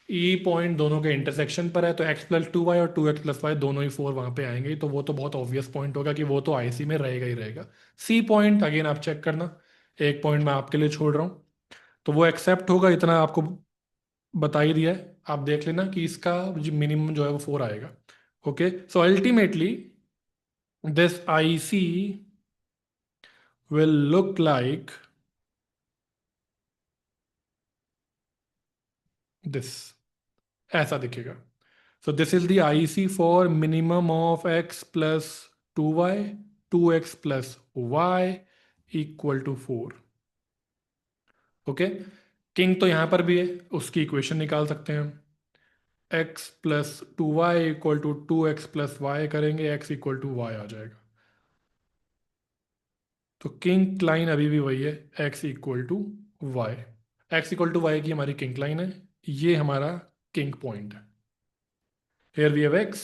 ई पॉइंट दोनों के इंटरसेक्शन पर है तो x+2y और 2x+y दोनों ही 4 वहां पे आएंगे, तो वो तो बहुत ऑब्वियस पॉइंट होगा कि वो तो आईसी में रहेगा ही रहेगा। सी पॉइंट अगेन आप चेक करना, एक पॉइंट मैं आपके लिए छोड़ रहा हूँ, तो वो एक्सेप्ट होगा, इतना आपको बता ही दिया है। आप देख लेना कि इसका मिनिमम जो है वो 4 आएगा। Okay, so ultimately this IC will look like this, ऐसा दिखेगा। So this is the IC for minimum of x+2y, 2x+y = 4। Okay, king तो यहां पर भी है, उसकी इक्वेशन निकाल सकते हैं हम। x+2y = 2x+y करेंगे, x=y आ जाएगा। तो किंग लाइन अभी भी वही है, x=y। x=y की हमारी किंग लाइन है, ये हमारा किंग पॉइंट है। Here we have x,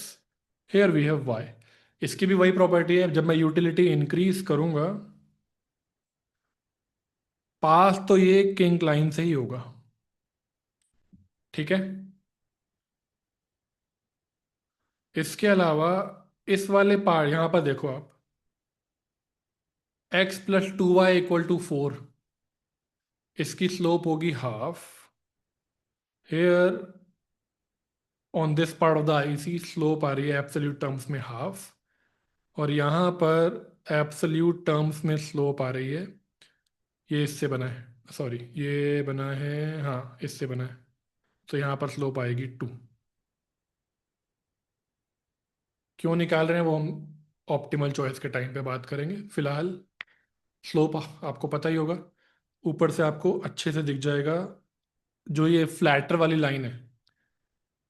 here we have y। इसकी भी वही प्रॉपर्टी है, जब मैं यूटिलिटी इंक्रीज करूंगा पास तो ये किंग लाइन से ही होगा। ठीक है, इसके अलावा इस वाले पार्ट यहां पर देखो आप, x+2y = 4, इसकी स्लोप होगी half. Here on this part of the IC slope आ रही है एब्सोल्यूट टर्म्स में हाफ, और यहाँ पर एब्सोल्यूट टर्म्स में स्लोप आ रही है, ये इससे बना है, सॉरी ये बना है, हाँ इससे बना है, तो यहाँ पर स्लोप आएगी 2। क्यों निकाल रहे हैं वो हम ऑप्टिमल चॉइस के टाइम पे बात करेंगे। फिलहाल स्लोप आपको पता ही होगा, ऊपर से आपको अच्छे से दिख जाएगा। जो ये फ्लैटर वाली लाइन है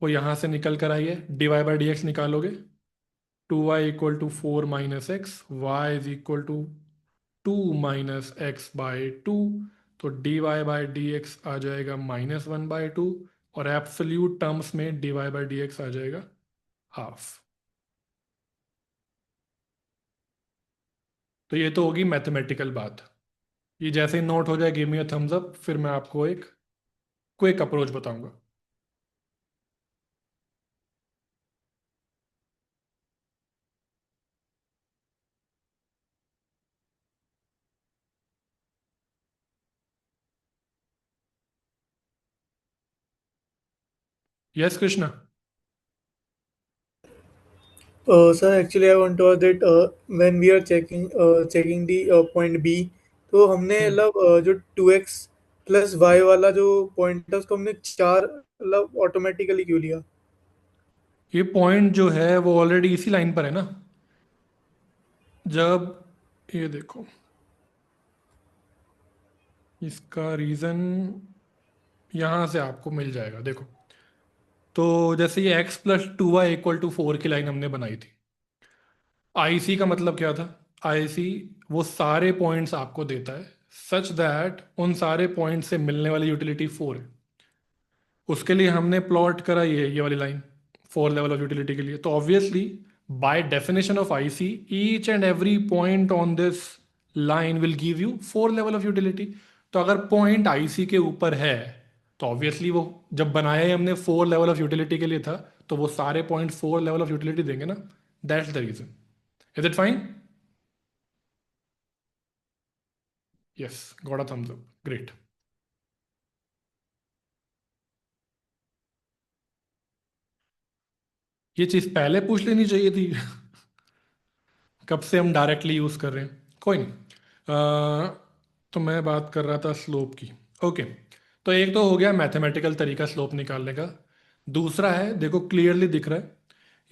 वो यहाँ से निकल कर आई है, dy/dx निकालोगे, 2y = 4 - x, y = 2 - x/2, तो dy/dx आ जाएगा -1/2, और एब्सोल्यूट टर्म्स में dy/dx आ जाएगा हाफ। तो ये तो होगी मैथमेटिकल बात। ये जैसे ही नोट हो जाए give me a thumbs up, फिर मैं आपको एक क्विक अप्रोच बताऊंगा। Yes Krishna. Sir, actually, I want to ask that when we are checking the point B, तो हमने हम्म, मतलब जो 2x+y वाला जो पॉइंट है उसको हमने चार मतलब ऑटोमेटिकली क्यों लिया? ये पॉइंट जो है वो ऑलरेडी इसी लाइन पर है ना। जब ये देखो, इसका रीजन यहां से आपको मिल जाएगा, देखो। तो जैसे ये x+2y = 4 की लाइन हमने बनाई थी, आईसी का मतलब क्या था? आईसी वो सारे पॉइंट्स आपको देता है सच दैट उन सारे पॉइंट से मिलने वाली यूटिलिटी 4 है। उसके लिए हमने प्लॉट करा ये वाली लाइन 4 लेवल ऑफ यूटिलिटी के लिए। तो obviously by definition of IC each and every point on this line will give you 4 level of utility. तो अगर पॉइंट आईसी के ऊपर है तो ऑब्वियसली वो जब बनाया ही हमने 4 लेवल ऑफ यूटिलिटी के लिए था, तो वो सारे पॉइंट 4 लेवल ऑफ यूटिलिटी देंगे ना। That's the reason. Is it fine? Yes, got a thumbs up, great. ये चीज़ पहले पूछ लेनी चाहिए थी। कब से हम डायरेक्टली यूज़ कर रहे हैं, कोई नहीं। तो मैं बात कर रहा था स्लोप की। ओके, तो एक तो हो गया मैथमेटिकल तरीका स्लोप निकालने का। दूसरा है, देखो क्लियरली दिख रहा है,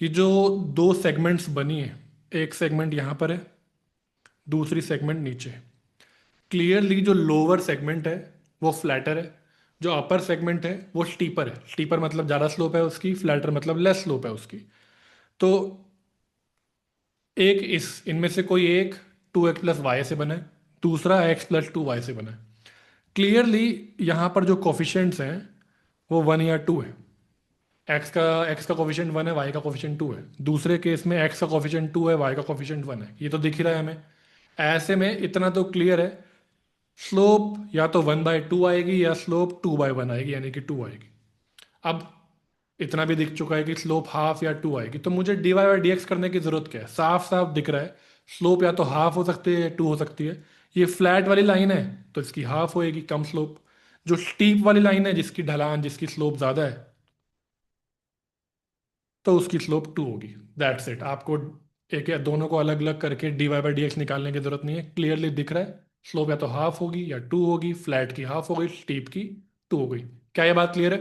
ये जो दो सेगमेंट्स बनी है, एक सेगमेंट यहाँ पर है, दूसरी सेगमेंट नीचे है। क्लियरली जो लोअर सेगमेंट है वो फ्लैटर है, जो अपर सेगमेंट है वो स्टीपर है। स्टीपर मतलब ज़्यादा स्लोप है उसकी, फ्लैटर मतलब लेस स्लोप है उसकी। तो एक इस इनमें से कोई एक 2x+y से बना है, दूसरा x+2y से बना है। क्लियरली यहाँ पर जो कोफिशिएंट्स हैं वो 1 या 2 है। x का कोफिशिएंट 1 है, y का कोफिशिएंट 2 है। दूसरे केस में x का कोफिशिएंट 2 है, y का कोफिशिएंट 1 है, ये तो दिख ही रहा है हमें। ऐसे में इतना तो क्लियर है, स्लोप या तो 1/2 आएगी या स्लोप 2/1 आएगी, यानी कि 2 आएगी। अब इतना भी दिख चुका है कि स्लोप हाफ या 2 आएगी, तो मुझे dy/dx करने की जरूरत क्या है, साफ साफ दिख रहा है। स्लोप या तो हाफ हो सकती है या 2 हो सकती है। ये फ्लैट वाली लाइन है तो इसकी हाफ होएगी, कम स्लोप। जो स्टीप वाली लाइन है, जिसकी ढलान, जिसकी स्लोप ज्यादा है, तो उसकी स्लोप 2 होगी। That's it. आपको एक या दोनों को अलग अलग करके dy/dx निकालने की जरूरत नहीं है, क्लियरली दिख रहा है। स्लोप या तो हाफ होगी या 2 होगी, फ्लैट की हाफ हो गई, स्टीप की 2 हो गई। क्या ये बात क्लियर है?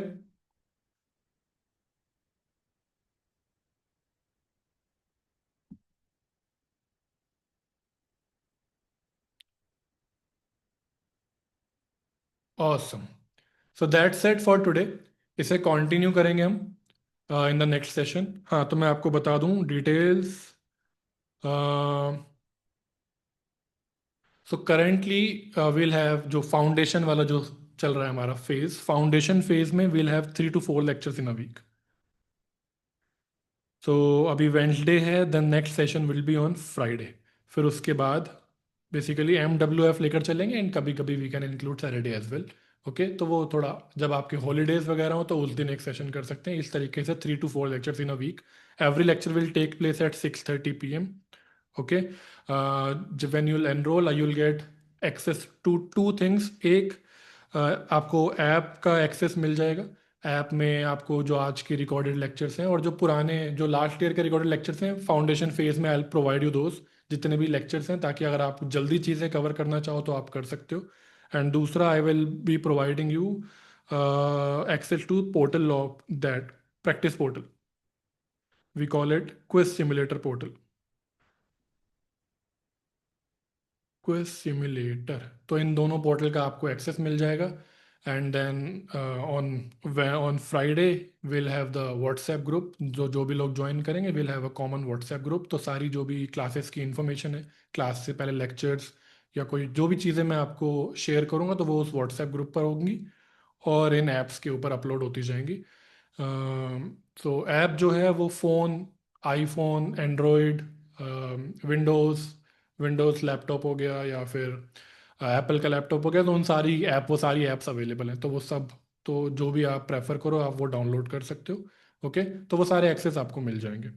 Awesome. So that's it for today. इसे कंटिन्यू करेंगे हम इन द नेक्स्ट सेशन। हाँ, तो मैं आपको बता दूं details. So currently will have जो फाउंडेशन वाला जो चल रहा है हमारा फेज, फाउंडेशन फेज में will have 3 to 4 lectures in a week. So अभी वेंसडे है, then next session will be on Friday. फिर उसके बाद बेसिकली MWF लेकर चलेंगे, एंड कभी कभी we can include Saturday as well. Okay, तो वो थोड़ा जब आपके हॉलीडेज वगैरह हो तो उस दिन एक सेशन कर सकते हैं। इस तरीके से 3 to 4 lectures in a week. Every lecture will take place at 6:30 p.m. Okay, जब when you'll enroll you will get access to two things. एक, आपको ऐप का एक्सेस मिल जाएगा। ऐप में आपको जो आज के रिकॉर्डेड लेक्चर्स हैं और जो पुराने जो लास्ट ईयर के रिकॉर्डेड लेक्चर्स हैं फाउंडेशन फेज में, आई प्रोवाइड यू दोस्त जितने भी लेक्चर्स हैं, ताकि अगर आप जल्दी चीज़ें कवर करना चाहो तो आप कर सकते हो। एंड दूसरा, I will be providing you access to portal of that practice portal. We call it quiz simulator portal. Quiz simulator, तो इन दोनों पोर्टल का आपको एक्सेस मिल जाएगा। And then on on Friday will have the WhatsApp group. जो जो भी लोग ज्वाइन करेंगे will have a common WhatsApp group. तो सारी जो भी क्लासेस की इंफॉर्मेशन है, क्लास से पहले लेक्चर्स या कोई जो भी चीज़ें मैं आपको शेयर करूँगा, तो वो उस व्हाट्सएप ग्रुप पर होंगी और इन ऐप्स के ऊपर अपलोड होती जाएंगी। तो ऐप जो है वो phone, iPhone, Android, Windows, Windows laptop हो गया या फिर एप्पल का लैपटॉप हो गया, तो उन सारी ऐप वो सारी ऐप्स अवेलेबल हैं। तो वो सब, तो जो भी आप प्रेफर करो आप वो डाउनलोड कर सकते हो। ओके, तो वो सारे एक्सेस आपको मिल जाएंगे।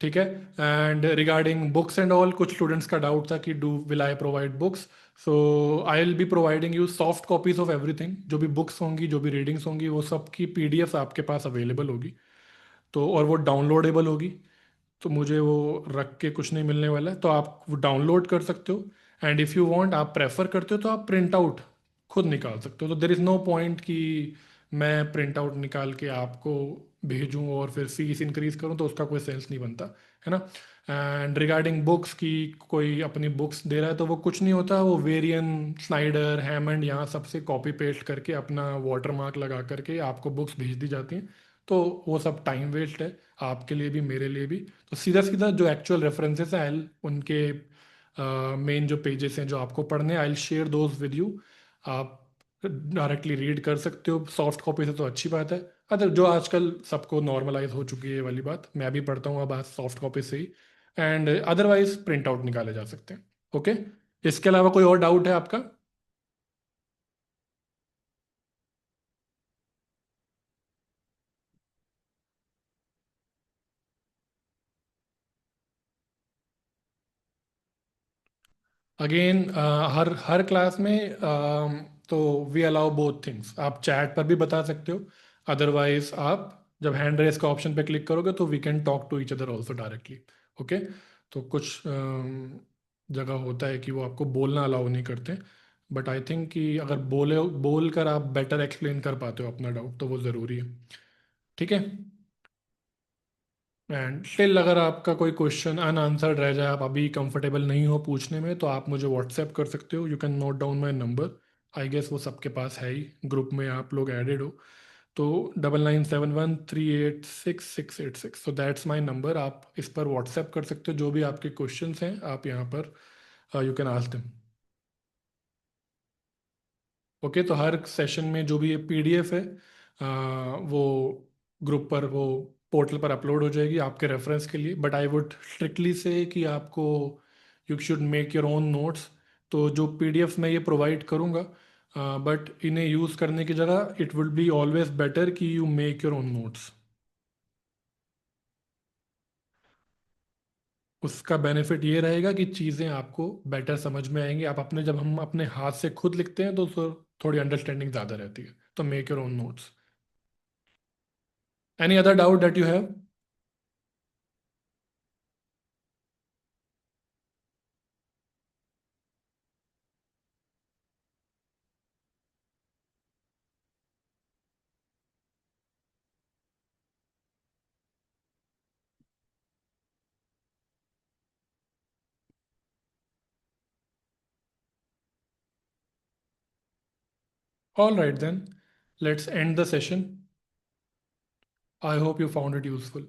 ठीक है। And regarding books and all, कुछ स्टूडेंट्स का डाउट था कि do will I provide books. So I will be providing you soft copies of everything. जो भी बुक्स होंगी, जो भी रीडिंग्स होंगी, वो सब की पीडीएफ आपके पास अवेलेबल होगी। तो और वो डाउनलोडेबल होगी। तो मुझे वो रख के कुछ नहीं मिलने वाला है, तो आप वो डाउनलोड कर सकते हो। एंड इफ़ यू वांट, आप प्रेफर करते हो तो आप प्रिंट आउट खुद निकाल सकते हो। तो देर इज़ नो पॉइंट कि मैं प्रिंट आउट निकाल के आपको भेजूँ और फिर फीस इंक्रीज करूँ, तो उसका कोई सेंस नहीं बनता, है ना। एंड रिगार्डिंग बुक्स की, कोई अपनी बुक्स दे रहा है तो वो कुछ नहीं होता, वो वेरियन, स्नाइडर, हैमंड, यहाँ सबसे कॉपी पेस्ट करके अपना वाटर मार्क लगा करके आपको बुक्स भेज दी जाती हैं। तो वो सब टाइम वेस्ट है, आपके लिए भी मेरे लिए भी। तो सीधा सीधा जो एक्चुअल रेफरेंसेस हैं, आई उनके मेन जो पेजेस हैं जो आपको पढ़ने, I share those with you. आप डायरेक्टली रीड कर सकते हो सॉफ्ट कॉपी से, तो अच्छी बात है। अदर जो आजकल सबको नॉर्मलाइज हो चुकी है ये वाली बात, मैं भी पढ़ता हूँ अब आज सॉफ्ट कॉपी से ही। एंड अदरवाइज प्रिंट आउट निकाले जा सकते हैं। ओके, इसके अलावा कोई और डाउट है आपका? अगेन हर हर क्लास में तो वी अलाउ बोथ थिंग्स, आप चैट पर भी बता सकते हो, अदरवाइज आप जब हैंड रेस का ऑप्शन पे क्लिक करोगे तो we can talk to each other also directly. Okay, तो कुछ जगह होता है कि वो आपको बोलना अलाउ नहीं करते, बट आई थिंक कि अगर बोल कर आप बेटर एक्सप्लेन कर पाते हो अपना डाउट तो वो ज़रूरी है। ठीक है। एंड स्टिल अगर आपका कोई क्वेश्चन अनआंसर्ड रह जाए, आप अभी कंफर्टेबल नहीं हो पूछने में, तो आप मुझे व्हाट्सएप कर सकते हो। You can note down my number, I guess वो सबके पास है ही, ग्रुप में आप लोग एडेड हो। तो 9971386686, सो दैट्स माई नंबर। आप इस पर व्हाट्सएप कर सकते हो, जो भी आपके क्वेश्चंस हैं आप यहाँ पर you can ask them. Okay, तो हर सेशन में जो भी ये पीडीएफ है वो ग्रुप पर, वो पोर्टल पर अपलोड हो जाएगी आपके रेफरेंस के लिए, बट आई वुड स्ट्रिक्टली से कि आपको you should make your own notes. तो जो पीडीएफ मैं ये प्रोवाइड करूँगा, बट इन्हें यूज़ करने की जगह it will be always better कि you make your own notes. उसका बेनिफिट ये रहेगा कि चीज़ें आपको बेटर समझ में आएंगी, आप अपने जब हम अपने हाथ से खुद लिखते हैं तो थोड़ी अंडरस्टैंडिंग ज़्यादा रहती है। तो make your own notes. Any other doubt that you have? All right then, let's end the session. I hope you found it useful.